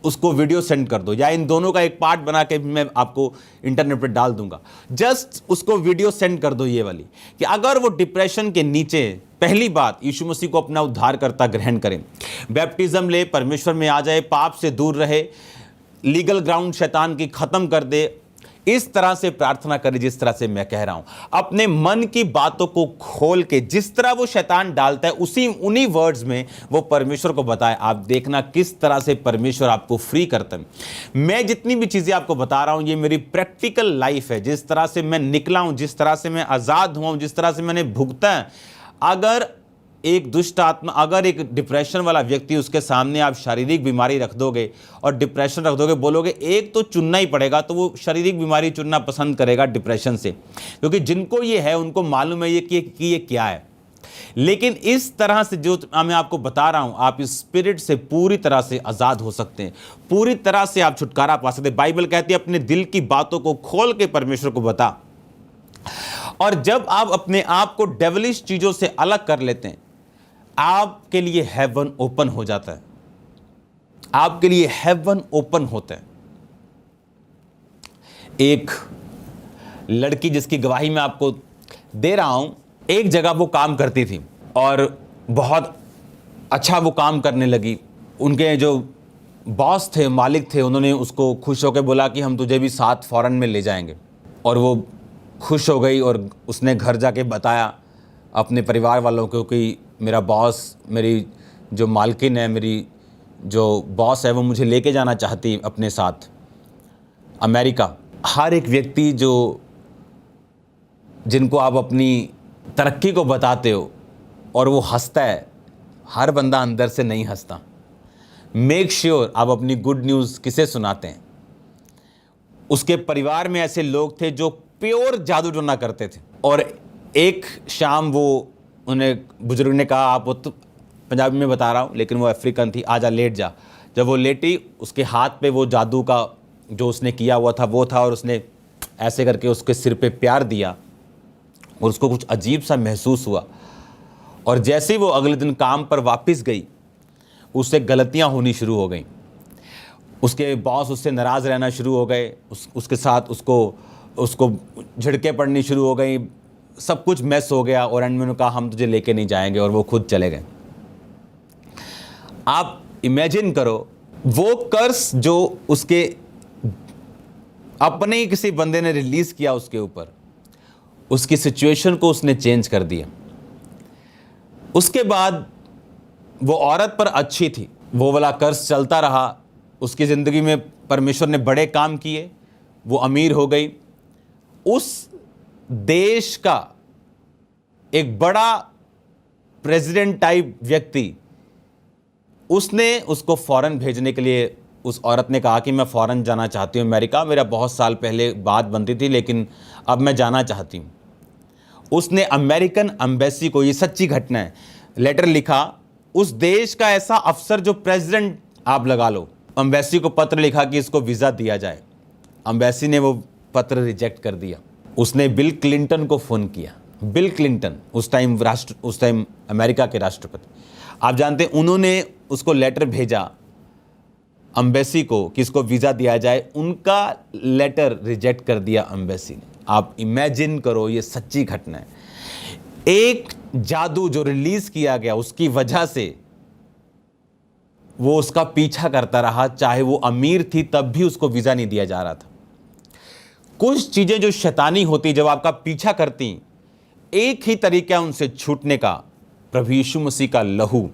उसको वीडियो सेंड कर दो, या इन दोनों का एक पार्ट बना के मैं आपको इंटरनेट पे डाल दूंगा। जस्ट उसको वीडियो सेंड कर दो ये वाली, कि अगर वो डिप्रेशन के नीचे, पहली बात यीशु मसीह को अपना उद्धारकर्ता ग्रहण करें, बैप्टिज्म ले, परमेश्वर में आ जाए, पाप से दूर रहे, लीगल ग्राउंड शैतान की खत्म कर दे, इस तरह से प्रार्थना करें जिस तरह से मैं कह रहा हूं। अपने मन की बातों को खोल के, जिस तरह वो शैतान डालता है उन्हीं वर्ड्स में वो परमेश्वर को बताए। आप देखना किस तरह से परमेश्वर आपको फ्री करता है। मैं जितनी भी चीजें आपको बता रहा हूं ये मेरी प्रैक्टिकल लाइफ है, जिस तरह से मैं निकला हूं, जिस तरह से मैं आजाद हुआ हूं, जिस तरह से मैंने भुगता है। अगर एक दुष्ट आत्मा, अगर एक डिप्रेशन वाला व्यक्ति, उसके सामने आप शारीरिक बीमारी रख दोगे और डिप्रेशन रख दोगे, बोलोगे एक तो चुनना ही पड़ेगा, तो वो शारीरिक बीमारी चुनना पसंद करेगा डिप्रेशन से, क्योंकि जिनको ये है उनको मालूम है ये कि ये क्या है। लेकिन इस तरह से जो मैं आपको बता रहा हूं, आप इस स्पिरिट से पूरी तरह से आजाद हो सकते हैं, पूरी तरह से आप छुटकारा पा सकते हैं। बाइबल कहती है अपने दिल की बातों को खोल के परमेश्वर को बता। और जब आप अपने आप को डेविलिश चीजों से अलग कर लेते हैं, आपके लिए हेवन ओपन हो जाता है, आपके लिए हेवन ओपन होता है। एक लड़की जिसकी गवाही मैं आपको दे रहा हूं, एक जगह वो काम करती थी और बहुत अच्छा वो काम करने लगी। उनके जो बॉस थे, मालिक थे, उन्होंने उसको खुश होकर बोला कि हम तुझे भी साथ फॉरेन में ले जाएंगे। और वो खुश हो गई और उसने घर जाके बताया अपने परिवार वालों को कि मेरा बॉस, मेरी जो मालकिन है, मेरी जो बॉस है, वो मुझे लेके जाना चाहती अपने साथ अमेरिका। हर एक व्यक्ति जिनको आप अपनी तरक्की को बताते हो और वो हंसता है, हर बंदा अंदर से नहीं हंसता। मेक श्योर आप अपनी गुड न्यूज़ किसे सुनाते हैं। उसके परिवार में ऐसे लोग थे जो प्योर जादू टोना करते थे, और एक शाम उन्हें बुजुर्ग ने कहा, आप वो तो पंजाबी में बता रहा हूँ लेकिन वो अफ्रीकन थी, आजा लेट जा। जब वो लेटी, उसके हाथ पे वो जादू का जो उसने किया हुआ था वो था, और उसने ऐसे करके उसके सिर पे प्यार दिया और उसको कुछ अजीब सा महसूस हुआ। और जैसे ही वो अगले दिन काम पर वापस गई, उससे गलतियां होनी शुरू हो गई। उसके बॉस उससे नाराज़ रहना शुरू हो गए, उसके साथ उसको झिड़कें पड़नी शुरू हो गई, सब कुछ मैस हो गया। और एंड में उन्होंने कहा हम तुझे लेके नहीं जाएंगे, और वो खुद चले गए। आप इमेजिन करो, वो कर्स जो उसके अपने ही किसी बंदे ने रिलीज किया उसके ऊपर, उसकी सिचुएशन को उसने चेंज कर दिया। उसके बाद वो औरत पर अच्छी थी, वो वाला कर्स चलता रहा, उसकी ज़िंदगी में परमेश्वर ने बड़े काम किए, वो अमीर हो गई। उस देश का एक बड़ा प्रेसिडेंट टाइप व्यक्ति, उसने उसको फॉरेन भेजने के लिए, उस औरत ने कहा कि मैं फ़ौरन जाना चाहती हूँ अमेरिका, मेरा बहुत साल पहले बात बनती थी लेकिन अब मैं जाना चाहती हूँ। उसने अमेरिकन एम्बेसी को, ये सच्ची घटना है, लेटर लिखा। उस देश का ऐसा अफसर जो प्रेसिडेंट आप लगा लो, एम्बेसी को पत्र लिखा कि इसको वीज़ा दिया जाए। एम्बेसी ने वो पत्र रिजेक्ट कर दिया। उसने बिल क्लिंटन को फ़ोन किया। बिल क्लिंटन उस टाइम अमेरिका के राष्ट्रपति, आप जानते हैं, उन्होंने उसको लेटर भेजा एम्बेसी को कि इसको वीज़ा दिया जाए। उनका लेटर रिजेक्ट कर दिया एम्बेसी ने। आप इमेजिन करो, ये सच्ची घटना है। एक जादू जो रिलीज किया गया, उसकी वजह से वो उसका पीछा करता रहा, चाहे वो अमीर थी तब भी उसको वीज़ा नहीं दिया जा रहा था। कुछ चीज़ें जो शैतानी होती, जब आपका पीछा करती, एक ही तरीका है उनसे छूटने का, प्रभु यीशु मसीह का लहू।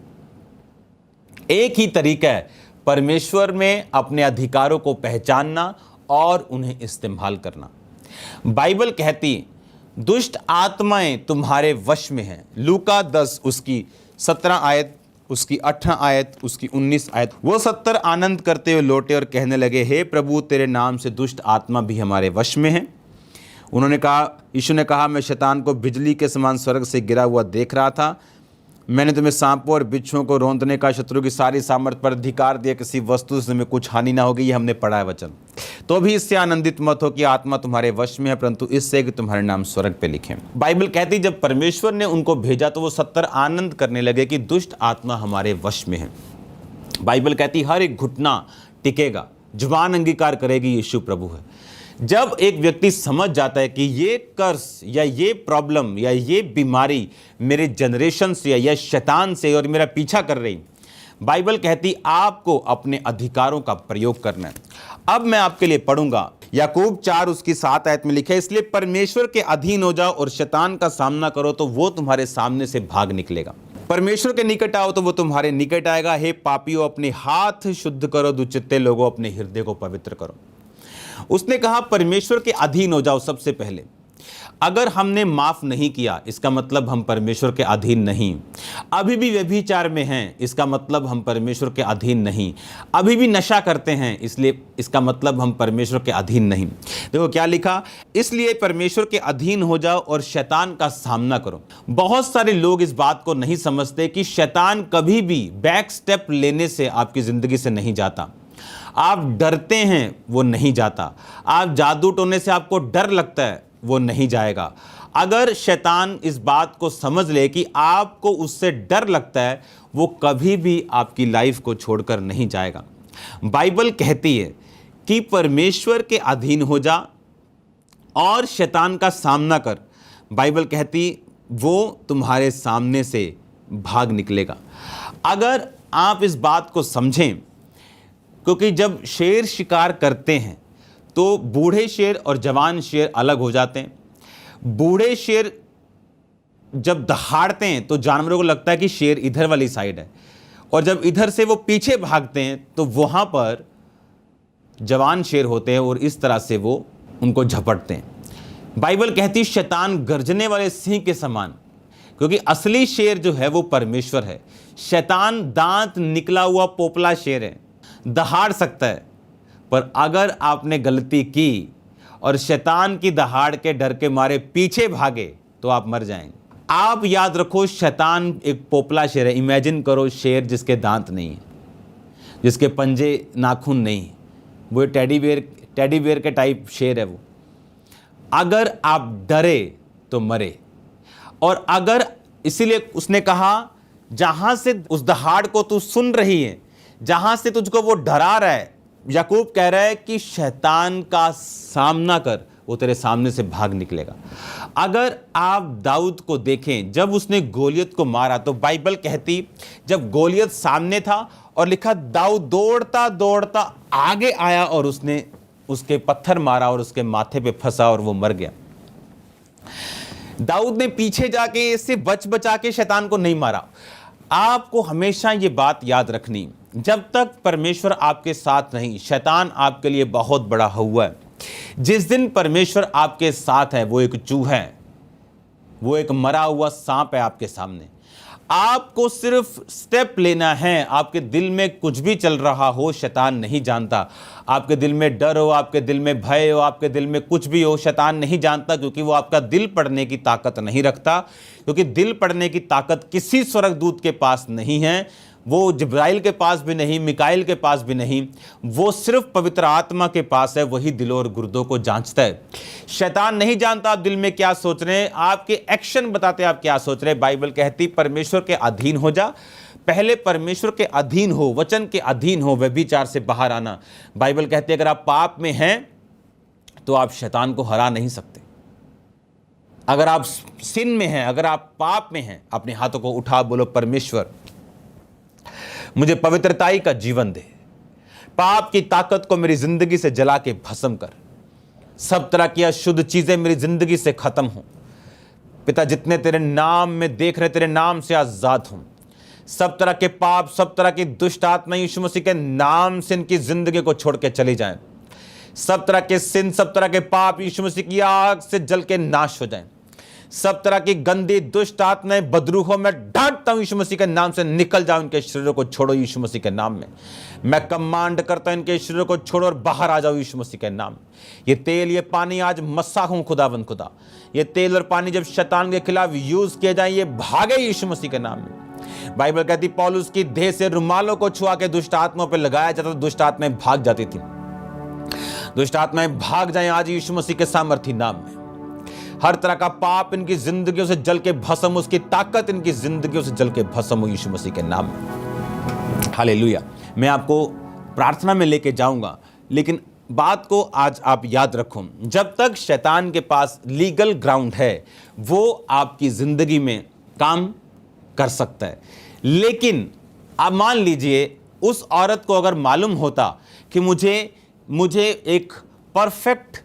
एक ही तरीका है परमेश्वर में अपने अधिकारों को पहचानना और उन्हें इस्तेमाल करना। बाइबल कहती, दुष्ट आत्माएं तुम्हारे वश में हैं। लूका 10 उसकी 17 आयत, उसकी 18 आयत, उसकी 19 आयत। वो 70 आनंद करते हुए लौटे और कहने लगे, हे प्रभु, तेरे नाम से दुष्ट आत्मा भी हमारे वश में है। उन्होंने कहा, यीशु ने कहा, मैं शैतान को बिजली के समान स्वर्ग से गिरा हुआ देख रहा था। मैंने तुम्हें सांपों और बिच्छुओं को रौंदने का, शत्रु की सारी सामर्थ पर अधिकार दिया, किसी वस्तु से तुम्हें कुछ हानि ना होगी। ये हमने पढ़ा है वचन। तो भी इससे आनंदित मत हो कि आत्मा तुम्हारे वश में है, परंतु इससे कि तुम्हारे नाम स्वर्ग पे लिखे। बाइबल कहती, जब परमेश्वर ने उनको भेजा तो वो 70 आनंद करने लगे कि दुष्ट आत्मा हमारे वश में है। बाइबल कहती, हर एक घुटना टिकेगा, जुबान अंगीकार करेगी यीशु प्रभु है। जब एक व्यक्ति समझ जाता है कि ये कर्स या ये प्रॉब्लम या ये बीमारी मेरे जनरेशन से या शैतान से और मेरा पीछा कर रही, बाइबल कहती आपको अपने अधिकारों का प्रयोग करना है। अब मैं आपके लिए पढ़ूंगा याकूब 4 उसकी 7 आयत में लिखा है, इसलिए परमेश्वर के अधीन हो जाओ और शैतान का सामना करो तो वो तुम्हारे सामने से भाग निकलेगा। परमेश्वर के निकट आओ तो वो तुम्हारे निकट आएगा। हे पापियों, अपने हाथ शुद्ध करो, दुचित्ते लोगों अपने हृदय को पवित्र करो। उसने कहा परमेश्वर के अधीन हो जाओ। सबसे पहले अगर हमने माफ नहीं किया, इसका मतलब हम परमेश्वर के अधीन नहीं। अभी भी व्यभिचार में हैं, इसका मतलब हम परमेश्वर के अधीन नहीं। अभी भी नशा करते हैं, इसलिए इसका मतलब हम परमेश्वर के अधीन नहीं। देखो क्या लिखा, इसलिए परमेश्वर के अधीन हो जाओ और शैतान का सामना करो। बहुत सारे लोग इस बात को नहीं समझते कि शैतान कभी भी बैक स्टेप लेने से आपकी जिंदगी से नहीं जाता। आप डरते हैं, वो नहीं जाता। आप जादू टोने से आपको डर लगता है, वो नहीं जाएगा। अगर शैतान इस बात को समझ ले कि आपको उससे डर लगता है, वो कभी भी आपकी लाइफ को छोड़कर नहीं जाएगा। बाइबल कहती है कि परमेश्वर के अधीन हो जा और शैतान का सामना कर। बाइबल कहती वो तुम्हारे सामने से भाग निकलेगा। अगर आप इस बात को समझें, क्योंकि जब शेर शिकार करते हैं तो बूढ़े शेर और जवान शेर अलग हो जाते हैं। बूढ़े शेर जब दहाड़ते हैं तो जानवरों को लगता है कि शेर इधर वाली साइड है, और जब इधर से वो पीछे भागते हैं तो वहां पर जवान शेर होते हैं और इस तरह से वो उनको झपटते हैं। बाइबल कहती शैतान गर्जने वाले सिंह के समान, क्योंकि असली शेर जो है वो परमेश्वर है। शैतान दांत निकला हुआ पोपला शेर है, दहाड़ सकता है, पर अगर आपने गलती की और शैतान की दहाड़ के डर के मारे पीछे भागे तो आप मर जाएंगे। आप याद रखो, शैतान एक पोपला शेर है। इमेजिन करो शेर जिसके दांत नहीं है, जिसके पंजे नाखून नहीं है, वो टेडी बेयर के टाइप शेर है वो। अगर आप डरे तो मरे। और अगर, इसीलिए उसने कहा जहां से उस दहाड़ को तू सुन रही है, जहां से तुझको वो डरा रहा है, याकूब कह रहा है कि शैतान का सामना कर, वो तेरे सामने से भाग निकलेगा। अगर आप दाऊद को देखें, जब उसने गोलियत को मारा तो बाइबल कहती जब गोलियत सामने था और लिखा दाऊद दौड़ता दौड़ता आगे आया और उसने उसके पत्थर मारा और उसके माथे पे फंसा और वो मर गया। दाऊद ने पीछे जाके इससे बचा के शैतान को नहीं मारा। आपको हमेशा ये बात याद रखनी, जब तक परमेश्वर आपके साथ नहीं, शैतान आपके लिए बहुत बड़ा हुआ है। जिस दिन परमेश्वर आपके साथ है, वो एक चूहा है, वो एक मरा हुआ सांप है आपके सामने। आपको सिर्फ स्टेप लेना है। आपके दिल में कुछ भी चल रहा हो, शैतान नहीं जानता। आपके दिल में डर हो, आपके दिल में भय हो, आपके दिल में कुछ भी हो, शैतान नहीं जानता, क्योंकि वो आपका दिल पढ़ने की ताकत नहीं रखता। क्योंकि दिल पढ़ने की ताकत किसी स्वर्गदूत के पास नहीं है, वो जिब्राइल के पास भी नहीं, मिकाइल के पास भी नहीं, वो सिर्फ पवित्र आत्मा के पास है। वही दिलों और गुर्दों को जांचता है। शैतान नहीं जानता आप दिल में क्या सोच रहे हैं, आपके एक्शन बताते हैं आप क्या सोच रहे हैं। बाइबल कहती परमेश्वर के अधीन हो जा। पहले परमेश्वर के अधीन हो, वचन के अधीन हो, व्यभिचार से बाहर आना। बाइबल कहती है अगर आप पाप में हैं तो आप शैतान को हरा नहीं सकते। अगर आप सिन में हैं, अगर आप पाप में हैं, अपने हाथों को उठा बोलो परमेश्वर मुझे पवित्रताई का जीवन दे, पाप की ताकत को मेरी जिंदगी से जला के भस्म कर, सब तरह की अशुद्ध चीजें मेरी जिंदगी से खत्म हो। पिता जितने तेरे नाम में देख रहे तेरे नाम से आजाद हूं। सब तरह के पाप, सब तरह की दुष्ट आत्मा यीशु मसीह के नाम से इनकी जिंदगी को छोड़ के चली जाएं। सब तरह के सिन, सब तरह के पाप यीशु मसीह की आग से जल के नाश हो जाएं। सब तरह की गंदी दुष्ट आत्माएं बदरूहों में डांटता हूं यीशु मसीह के नाम से, निकल जाओ, इनके शरीरों को छोड़ो यीशु मसीह के नाम में। मैं कमांड करता हूं इनके शरीरों को छोड़ो और बाहर आ जाओ यीशु मसीह के नाम में। ये तेल, ये पानी आज मस्सा हूं खुदावंद खुदा। ये तेल और पानी जब शैतान के खिलाफ यूज किए जाए, ये भागे यीशु मसीह के नाम में। बाइबल कहती पौलुस की देह से रुमालों को छुआ के दुष्ट आत्माओं पर लगाया जाता, दुष्ट आत्माएं भाग जाती थी। दुष्ट आत्माएं भाग जाएं आज यीशु मसीह के सामर्थी नाम में। हर तरह का पाप इनकी जिंदगियों से जल के भस्म, उसकी ताकत इनकी जिंदगियों से जल के भस्म हो यीशु मसीह के नाम में। हालेलुया। मैं आपको प्रार्थना में लेके जाऊंगा, लेकिन बात को आज आप याद रखो, जब तक शैतान के पास लीगल ग्राउंड है वो आपकी जिंदगी में काम कर सकता है। लेकिन आप मान लीजिए उस औरत को अगर मालूम होता कि मुझे एक परफेक्ट,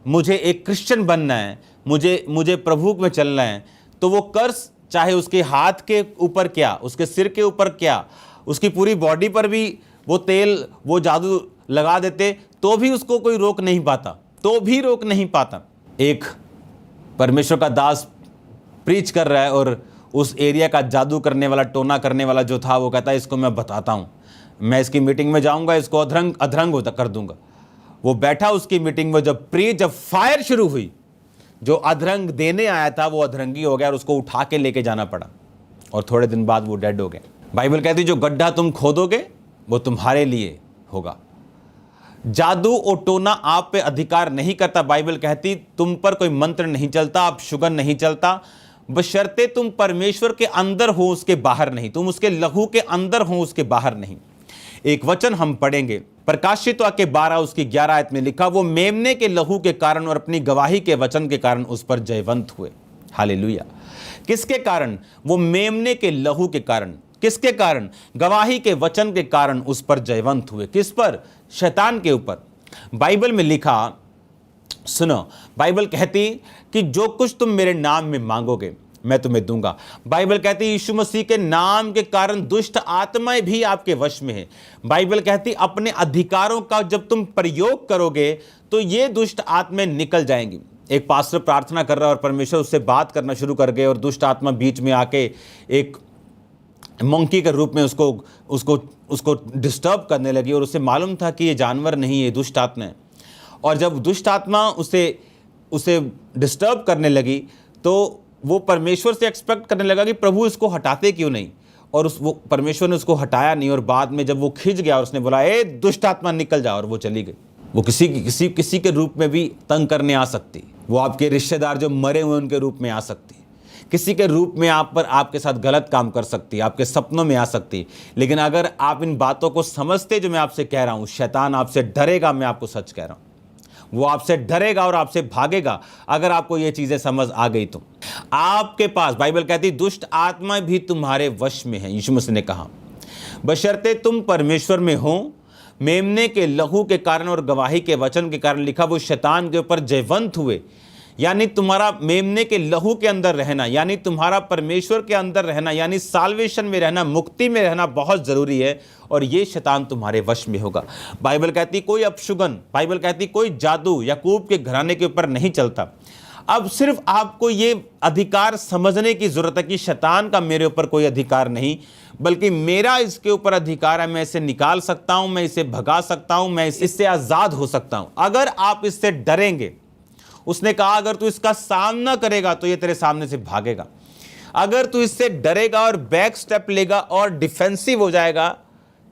मुझे एक क्रिश्चियन बनना है, मुझे प्रभु में चलना है, तो वो कर्स चाहे उसके हाथ के ऊपर क्या, उसके सिर के ऊपर क्या, उसकी पूरी बॉडी पर भी वो तेल, वो जादू लगा देते तो भी उसको कोई रोक नहीं पाता। एक परमेश्वर का दास प्रीच कर रहा है और उस एरिया का जादू करने वाला, टोना करने वाला जो था, वो कहता है इसको मैं बताता हूँ, मैं इसकी मीटिंग में जाऊँगा, इसको अधरंग कर दूंगा। वो बैठा उसकी मीटिंग में, जब फायर शुरू हुई, जो अधरंग देने आया था वो अधरंगी हो गया और उसको उठा के लेके जाना पड़ा और थोड़े दिन बाद वो डेड हो गए। बाइबल कहती जो गड्ढा तुम खोदोगे वो तुम्हारे लिए होगा। जादू और टोना आप पे अधिकार नहीं करता। बाइबल कहती तुम पर कोई मंत्र नहीं चलता, आप शुगन नहीं चलता, बशर्ते तुम परमेश्वर के अंदर हो, उसके बाहर नहीं। तुम उसके लहू के अंदर हो, उसके बाहर नहीं। एक वचन हम पढ़ेंगे, प्रकाशित वाक्य 12 उसकी 11 आयत में लिखा, वो मेमने के लहू के कारण और अपनी गवाही के वचन के कारण उस पर जयवंत हुए। हालेलुया। किसके कारण? वो मेमने के लहू के कारण। किसके कारण? गवाही के वचन के कारण उस पर जयवंत हुए। किस पर? शैतान के ऊपर। बाइबल में लिखा सुनो, बाइबल कहती कि जो कुछ तुम मेरे नाम में मांगोगे मैं तुम्हें दूंगा। बाइबल कहती यीशु मसीह के नाम के कारण दुष्ट आत्माएं भी आपके वश में है। बाइबल कहती अपने अधिकारों का जब तुम प्रयोग करोगे तो ये दुष्ट आत्माएं निकल जाएंगी। एक पास्टर प्रार्थना कर रहा है और परमेश्वर उससे बात करना शुरू कर गए और दुष्ट आत्मा बीच में आके एक मंकी के रूप में उसको डिस्टर्ब करने लगी और उसे मालूम था कि ये जानवर नहीं है, दुष्ट आत्मा है। और जब दुष्ट आत्मा उसे डिस्टर्ब करने लगी तो वो परमेश्वर से एक्सपेक्ट करने लगा कि प्रभु इसको हटाते क्यों नहीं, और वो परमेश्वर ने उसको हटाया नहीं। और बाद में जब वो खिंच गया और उसने बोला ए दुष्ट आत्मा निकल जा, और वो चली गई। वो किसी के रूप में भी तंग करने आ सकती, वो आपके रिश्तेदार जो मरे हुए उनके रूप में आ सकती, किसी के रूप में आपके साथ गलत काम कर सकती, आपके सपनों में आ सकती। लेकिन अगर आप इन बातों को समझते जो मैं आपसे कह रहा हूँ, शैतान आपसे डरेगा, मैं आपको सच कह रहा हूँ, वो आपसे डरेगा और आपसे भागेगा अगर आपको ये चीजें समझ आ गई तो। आपके पास बाइबल कहती दुष्ट आत्मा भी तुम्हारे वश में है, यीशु मसीह ने कहा, बशर्ते तुम परमेश्वर में हो। मेमने के लहू के कारण और गवाही के वचन के कारण लिखा वो शैतान के ऊपर जयवंत हुए। यानी तुम्हारा मेमने के लहू के अंदर रहना, यानी तुम्हारा परमेश्वर के अंदर रहना, यानी साल्वेशन में रहना, मुक्ति में रहना बहुत ज़रूरी है, और ये शैतान तुम्हारे वश में होगा। बाइबल कहती कोई अपशुगन, बाइबल कहती कोई जादू याकूब के घराने के ऊपर नहीं चलता। अब सिर्फ आपको ये अधिकार समझने की ज़रूरत है कि शैतान का मेरे ऊपर कोई अधिकार नहीं, बल्कि मेरा इसके ऊपर अधिकार है। मैं इसे निकाल सकता हूँ, मैं इसे भगा सकता हूँ, मैं इससे आज़ाद हो सकता हूँ अगर आप इससे डरेंगे। उसने कहा अगर तू इसका सामना करेगा तो ये तेरे सामने से भागेगा। अगर तू इससे डरेगा और बैक स्टेप लेगा और डिफेंसिव हो जाएगा,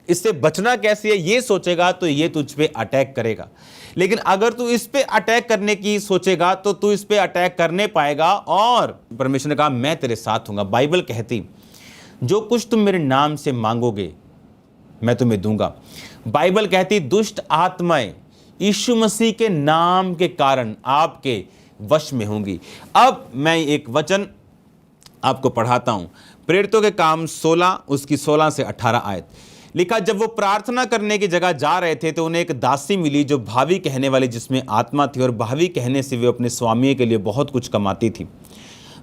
इससे बचना कैसे है ये सोचेगा, तो ये तुझ पे अटैक करेगा। लेकिन अगर तू इस पे अटैक करने की सोचेगा तो तू इस पे अटैक करने पाएगा, और परमेश्वर ने कहा मैं तेरे साथ हूंगा। बाइबल कहती जो कुछ तुम मेरे नाम से मांगोगे मैं तुम्हें दूंगा। बाइबल कहती दुष्ट आत्माएं यीशु मसीह के नाम के कारण आपके वश में होंगी। अब मैं एक वचन आपको पढ़ाता हूं, प्रेरितों के काम 16 उसकी 16 से 18 आयत। लिखा जब वो प्रार्थना करने की जगह जा रहे थे तो उन्हें एक दासी मिली जो भावी कहने वाली, जिसमें आत्मा थी, और भावी कहने से वे अपने स्वामी के लिए बहुत कुछ कमाती थी।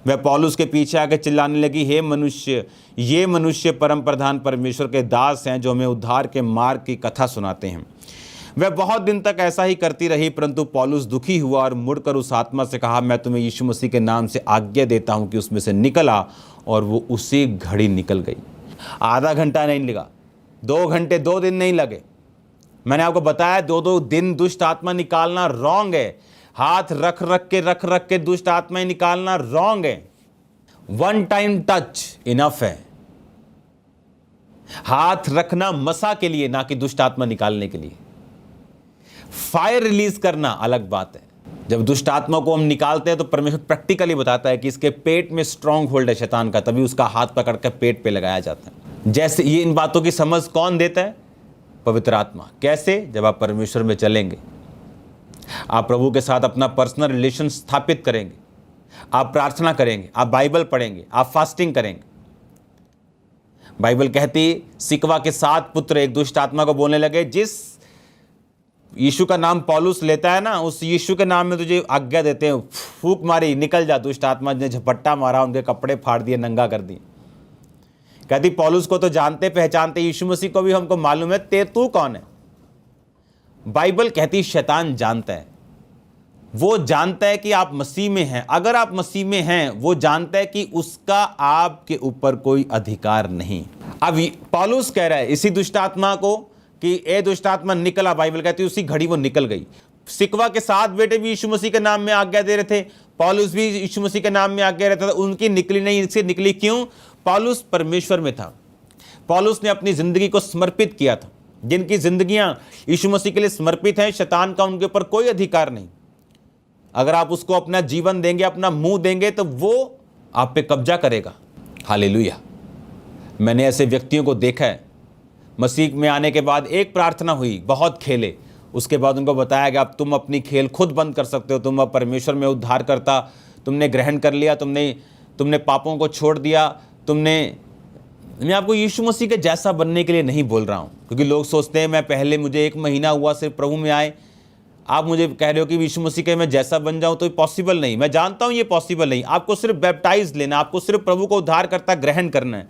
वह पौलुस के पीछे आकर चिल्लाने लगी, हे मनुष्य, ये मनुष्य परम प्रधान परमेश्वर के दास हैं जो हमें उद्धार के मार्ग की कथा सुनाते हैं। वह बहुत दिन तक ऐसा ही करती रही, परंतु पौलुस दुखी हुआ और मुड़कर उस आत्मा से कहा, मैं तुम्हें यीशु मसीह के नाम से आज्ञा देता हूं कि उसमें से निकल आ, और वो उसी घड़ी निकल गई। आधा घंटा नहीं लगा, 2 घंटे 2 दिन नहीं लगे। मैंने आपको बताया 2 दिन दुष्ट आत्मा निकालना रॉन्ग है। हाथ रख के दुष्ट आत्माएं निकालना रॉन्ग है। 1 टाइम टच इनफ है। हाथ रखना मसा के लिए, ना कि दुष्ट आत्मा निकालने के लिए। फायर रिलीज करना अलग बात है। जब दुष्ट आत्मा को हम निकालते हैं तो परमेश्वर प्रैक्टिकली बताता है कि इसके पेट में स्ट्रांग होल्ड है शैतान का, तभी उसका हाथ पकड़ कर पेट पे लगाया जाता है। जैसे ये इन बातों की समझ कौन देता है? पवित्र आत्मा। कैसे? जब आप परमेश्वर में चलेंगे, आप प्रभु के साथ अपना पर्सनल रिलेशन स्थापित करेंगे, आप प्रार्थना करेंगे, आप बाइबल पढ़ेंगे, आप फास्टिंग करेंगे। बाइबल कहती सिकवा के 7 पुत्र एक दुष्ट आत्मा को बोलने लगे, जिस यीशु का नाम पौलुस लेता है ना, उस यीशु के नाम में तुझे आज्ञा देते हैं, फूंक मारी, निकल जा। दुष्ट आत्मा ने झपट्टा मारा, उनके कपड़े फाड़ दिए, नंगा कर दिए। कहती पौलुस को तो जानते पहचानते, यीशु मसीह को भी हमको मालूम है, तू कौन है? बाइबल कहती शैतान जानता है, वो जानता है कि आप मसीह में हैं। अगर आप मसीह में हैं, वो जानता है कि उसका आपके ऊपर कोई अधिकार नहीं। अब पौलुस कह रहा है इसी दुष्ट आत्मा को कि ए दुष्ट आत्मा निकला। बाइबल कहती है उसी घड़ी वो निकल गई। सिकवा के 7 बेटे भी यीशु मसीह के नाम में आज्ञा दे रहे थे, पौलुस भी यीशु मसीह के नाम में आज्ञा रहता था, उनकी निकली नहीं, इससे निकली क्यों? पौलुस परमेश्वर में था। पौलुस ने अपनी जिंदगी को समर्पित किया था। जिनकी जिंदगियां यीशु मसीह के लिए समर्पित हैं, शैतान का उनके ऊपर कोई अधिकार नहीं। अगर आप उसको अपना जीवन देंगे, अपना मुंह देंगे, तो वो आप पे कब्जा करेगा। हालेलुया। मैंने ऐसे व्यक्तियों को देखा है, मसीह में आने के बाद एक प्रार्थना हुई, बहुत खेले, उसके बाद उनको बताया गया अब तुम अपनी खेल खुद बंद कर सकते हो, तुम अब परमेश्वर में उद्धार करता, तुमने ग्रहण कर लिया, तुमने पापों को छोड़ दिया, मैं आपको यीशु मसीह के जैसा बनने के लिए नहीं बोल रहा हूँ, क्योंकि लोग सोचते हैं मैं पहले मुझे 1 महीना हुआ सिर्फ प्रभु में आए, आप मुझे कह रहे हो कि यीशु मसीह के मैं जैसा बन जाऊं तो पॉसिबल नहीं, मैं जानता हूं ये पॉसिबल नहीं। आपको सिर्फ बैप्टाइज लेना, आपको सिर्फ प्रभु को उद्धारकर्ता ग्रहण करना है,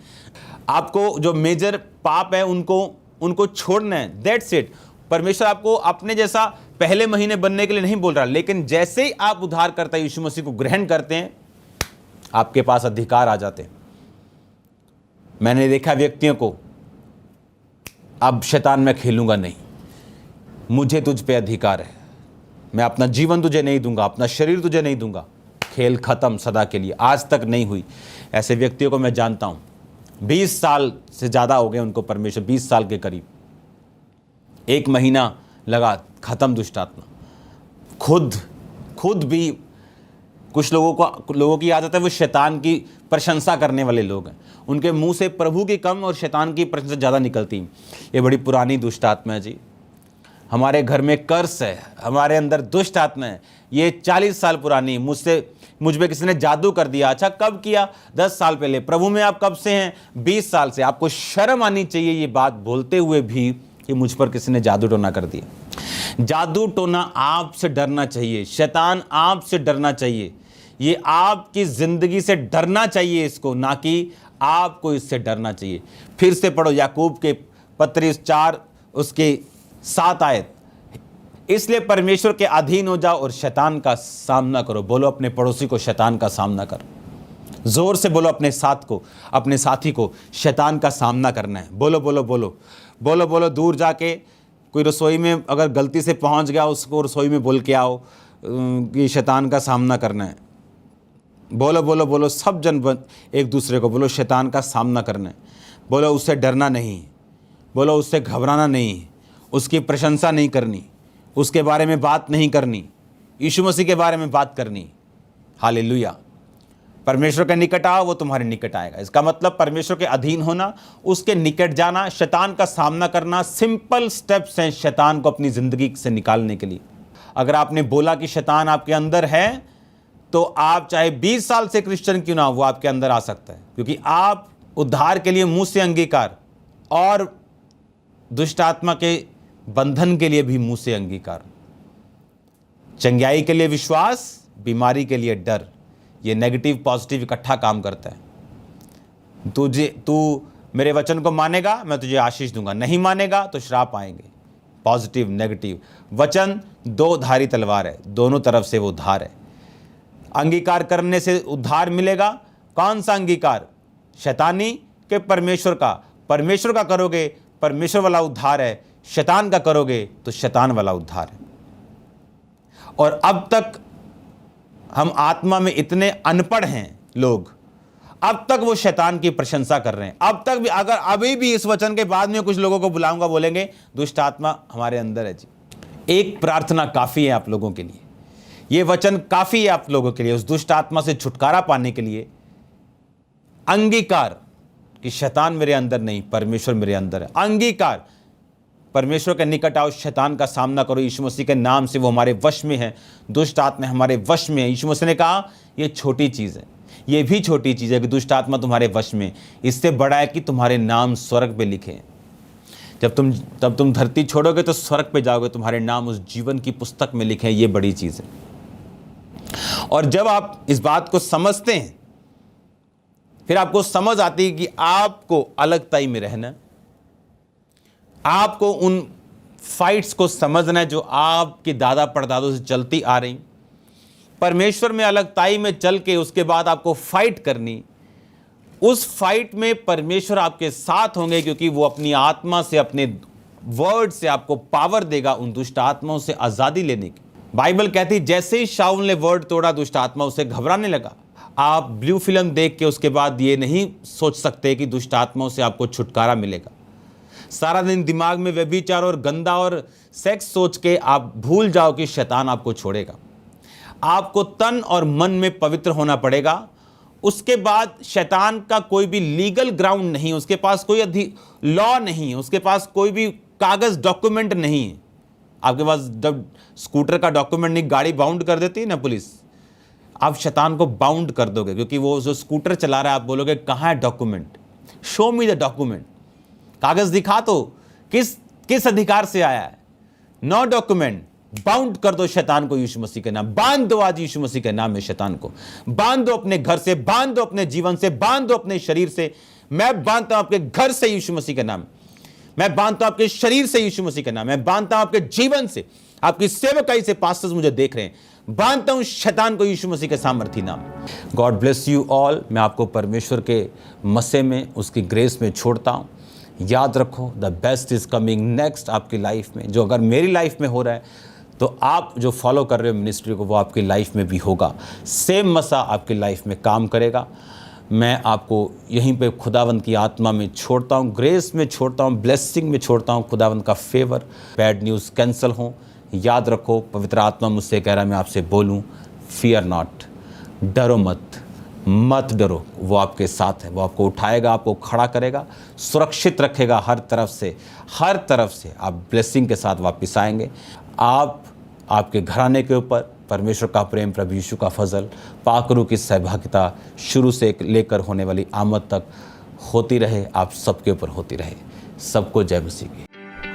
आपको जो मेजर पाप है उनको छोड़ना है, दैट्स इट। परमेश्वर आपको अपने जैसा पहले महीने बनने के लिए नहीं बोल रहा, लेकिन जैसे ही आप उद्धारकर्ता यीशु मसीह को ग्रहण करते हैं आपके पास अधिकार आ जाते हैं। मैंने देखा व्यक्तियों को, अब शैतान मैं खेलूंगा नहीं, मुझे तुझ पे अधिकार है, मैं अपना जीवन तुझे नहीं दूंगा, अपना शरीर तुझे नहीं दूंगा, खेल खत्म सदा के लिए। आज तक नहीं हुई। ऐसे व्यक्तियों को मैं जानता हूं, 20 साल से ज़्यादा हो गए उनको परमेश्वर, 20 साल के करीब, 1 महीना लगा, खत्म दुष्ट आत्मा। खुद भी कुछ लोगों की आदत है, वो शैतान की प्रशंसा करने वाले लोग हैं, उनके मुंह से प्रभु की कम और शैतान की प्रशंसा ज़्यादा निकलती। ये बड़ी पुरानी दुष्ट आत्मा है जी। हमारे घर में कर्स है, हमारे अंदर दुष्ट आत्मा है, ये 40 साल पुरानी। मुझ पे किसी ने जादू कर दिया। अच्छा, कब किया? 10 साल पहले। प्रभु में आप कब से हैं? 20 साल से। आपको शर्म आनी चाहिए ये बात बोलते हुए भी कि मुझ पर किसी ने जादू टोना कर दिया। जादू टोना आपसे डरना चाहिए, शैतान आपसे डरना चाहिए, ये आपकी जिंदगी से डरना चाहिए इसको, ना कि आपको इससे डरना चाहिए। फिर से पढ़ो याकूब के पत्री 4 उसके 7 आयत। इसलिए परमेश्वर के अधीन हो जाओ और शैतान का सामना करो। बोलो अपने पड़ोसी को, शैतान का सामना कर। जोर से बोलो अपने साथी को, शैतान का सामना करना है। बोलो बोलो बोलो बोलो बोलो। दूर जाके कोई रसोई में अगर गलती से पहुंच गया, उसको रसोई में बोल के आओ कि शैतान का सामना करना है। बोलो बोलो बोलो, सब जन एक दूसरे को बोलो शैतान का सामना करना है। बोलो उससे डरना नहीं, बोलो उससे घबराना नहीं, उसकी प्रशंसा नहीं करनी, उसके बारे में बात नहीं करनी, यीशु मसीह के बारे में बात करनी। हालेलुया। परमेश्वर के निकट आओ, वो तुम्हारे निकट आएगा। इसका मतलब परमेश्वर के अधीन होना, उसके निकट जाना, शैतान का सामना करना, सिंपल स्टेप्स हैं शैतान को अपनी ज़िंदगी से निकालने के लिए। अगर आपने बोला कि शैतान आपके अंदर है, तो आप चाहे 20 साल से क्रिश्चियन क्यों ना हो, वो आपके अंदर आ सकता है, क्योंकि आप उद्धार के लिए मुंह से अंगीकार और दुष्ट आत्मा के बंधन के लिए भी मुंह से अंगीकार, चंगाई के लिए विश्वास, बीमारी के लिए डर। ये नेगेटिव पॉजिटिव इकट्ठा काम करता है। तू मेरे वचन को मानेगा, मैं तुझे आशीष दूंगा, नहीं मानेगा तो श्राप आएंगे। Positive negative. वचन 2 धारी तलवार है, दोनों तरफ से वो धार है। अंगीकार करने से उद्धार मिलेगा। कौन सा अंगीकार? शैतानी के परमेश्वर का? परमेश्वर का करोगे, परमेश्वर वाला उद्धार है। शैतान का करोगे तो शैतान वाला उद्धार है। और अब तक हम आत्मा में इतने अनपढ़ हैं लोग, अब तक वो शैतान की प्रशंसा कर रहे हैं। अब तक भी, अगर अभी भी इस वचन के बाद में कुछ लोगों को बुलाऊंगा, बोलेंगे दुष्ट आत्मा हमारे अंदर है जी। एक प्रार्थना काफ़ी है आप लोगों के लिए, ये वचन काफ़ी है आप लोगों के लिए, उस दुष्ट आत्मा से छुटकारा पाने के लिए। अंगीकार कि शैतान मेरे अंदर नहीं, परमेश्वर मेरे अंदर है। अंगीकार, परमेश्वर के निकट आओ, शैतान का सामना करो यीशु मसीह के नाम से। वो हमारे वश में है, दुष्ट आत्मा हमारे वश में है। यीशु मसीह ने कहा ये छोटी चीज़ है, ये भी छोटी चीज़ है कि दुष्ट आत्मा तुम्हारे वश में। इससे बड़ा है कि तुम्हारे नाम स्वर्ग पे लिखे हैं। जब तुम धरती छोड़ोगे तो स्वर्ग पे जाओगे, तुम्हारे नाम उस जीवन की पुस्तक में लिखे हैं। ये बड़ी चीज़ है। और जब आप इस बात को समझते हैं, फिर आपको समझ आती है कि आपको अलगताई में रहना, आपको उन फाइट्स को समझना है जो आपके दादा परदादों से चलती आ रही। परमेश्वर में अलगताई में चल के उसके बाद आपको फाइट करनी। उस फाइट में परमेश्वर आपके साथ होंगे, क्योंकि वो अपनी आत्मा से, अपने वर्ड से आपको पावर देगा उन दुष्ट आत्माओं से आज़ादी लेने की। बाइबल कहती जैसे ही शाऊल ने वर्ड तोड़ा, दुष्ट आत्मा उसे घबराने लगा। आप ब्लू फिल्म देख के उसके बाद ये नहीं सोच सकते कि दुष्ट आत्माओं से आपको छुटकारा मिलेगा। सारा दिन दिमाग में व्यभिचार और गंदा और सेक्स सोच के आप भूल जाओ कि शैतान आपको छोड़ेगा। आपको तन और मन में पवित्र होना पड़ेगा। उसके बाद शैतान का कोई भी लीगल ग्राउंड नहीं, उसके पास कोई लॉ नहीं है, उसके पास कोई भी कागज डॉक्यूमेंट नहीं है। आपके पास जब स्कूटर का डॉक्यूमेंट नहीं, गाड़ी बाउंड कर देती है ना पुलिस, आप शैतान को बाउंड कर दोगे, क्योंकि वो जो स्कूटर चला रहा है, आप बोलोगे कहाँ है document, show me the document, कागज दिखा तो किस अधिकार से आया है। नो डॉक्यूमेंट, बाउंड कर दो शैतान को यीशु मसीह के नाम, बांध दो आज यीशु मसीह के नाम में शैतान को, बांध दो अपने घर से, बांध दो अपने जीवन से, बांध दो अपने शरीर से। मैं बांधता हूं आपके घर से यीशु मसीह के नाम, मैं बांधता हूं आपके शरीर से यीशु मसीह के नाम, मैं बांधता हूं आपके जीवन से, आपकी सेवकाई से। पास्टर्स मुझे देख रहे हैं, बांधता हूं शैतान को यीशु मसीह के सामर्थी नाम। God bless you all. मैं आपको परमेश्वर के मस्से में, उसकी ग्रेस में छोड़ता हूं। याद रखो, the best is coming next आपकी लाइफ में। जो अगर मेरी लाइफ में हो रहा है तो आप जो फॉलो कर रहे हो मिनिस्ट्री को, वो आपकी लाइफ में भी होगा। सेम मसा आपकी लाइफ में काम करेगा। मैं आपको यहीं पे खुदावंद की आत्मा में छोड़ता हूँ, ग्रेस में छोड़ता हूँ, ब्लेसिंग में छोड़ता हूँ। खुदावंद का फेवर, बैड न्यूज़ कैंसिल हो। याद रखो, पवित्र आत्मा मुझसे कह रहा है मैं आपसे बोलूँ, फियर नॉट, डरो मत डरो। वो आपके साथ है, वो आपको उठाएगा, आपको खड़ा करेगा, सुरक्षित रखेगा हर तरफ से। आप ब्लेसिंग के साथ वापस आएंगे। आप, आपके घराने के ऊपर परमेश्वर का प्रेम, प्रभु यीशु का फजल, पाकरू की सहभागिता शुरू से लेकर होने वाली आमद तक होती रहे, आप सबके ऊपर होती रहे। सबको जय मसीह की।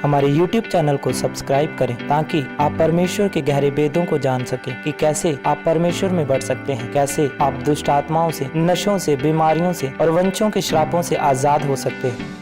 हमारे YouTube चैनल को सब्सक्राइब करें ताकि आप परमेश्वर के गहरे भेदों को जान सकें कि कैसे आप परमेश्वर में बढ़ सकते हैं, कैसे आप दुष्ट आत्माओं से, नशों से, बीमारियों से और वंशों के श्रापों से आज़ाद हो सकते हैं।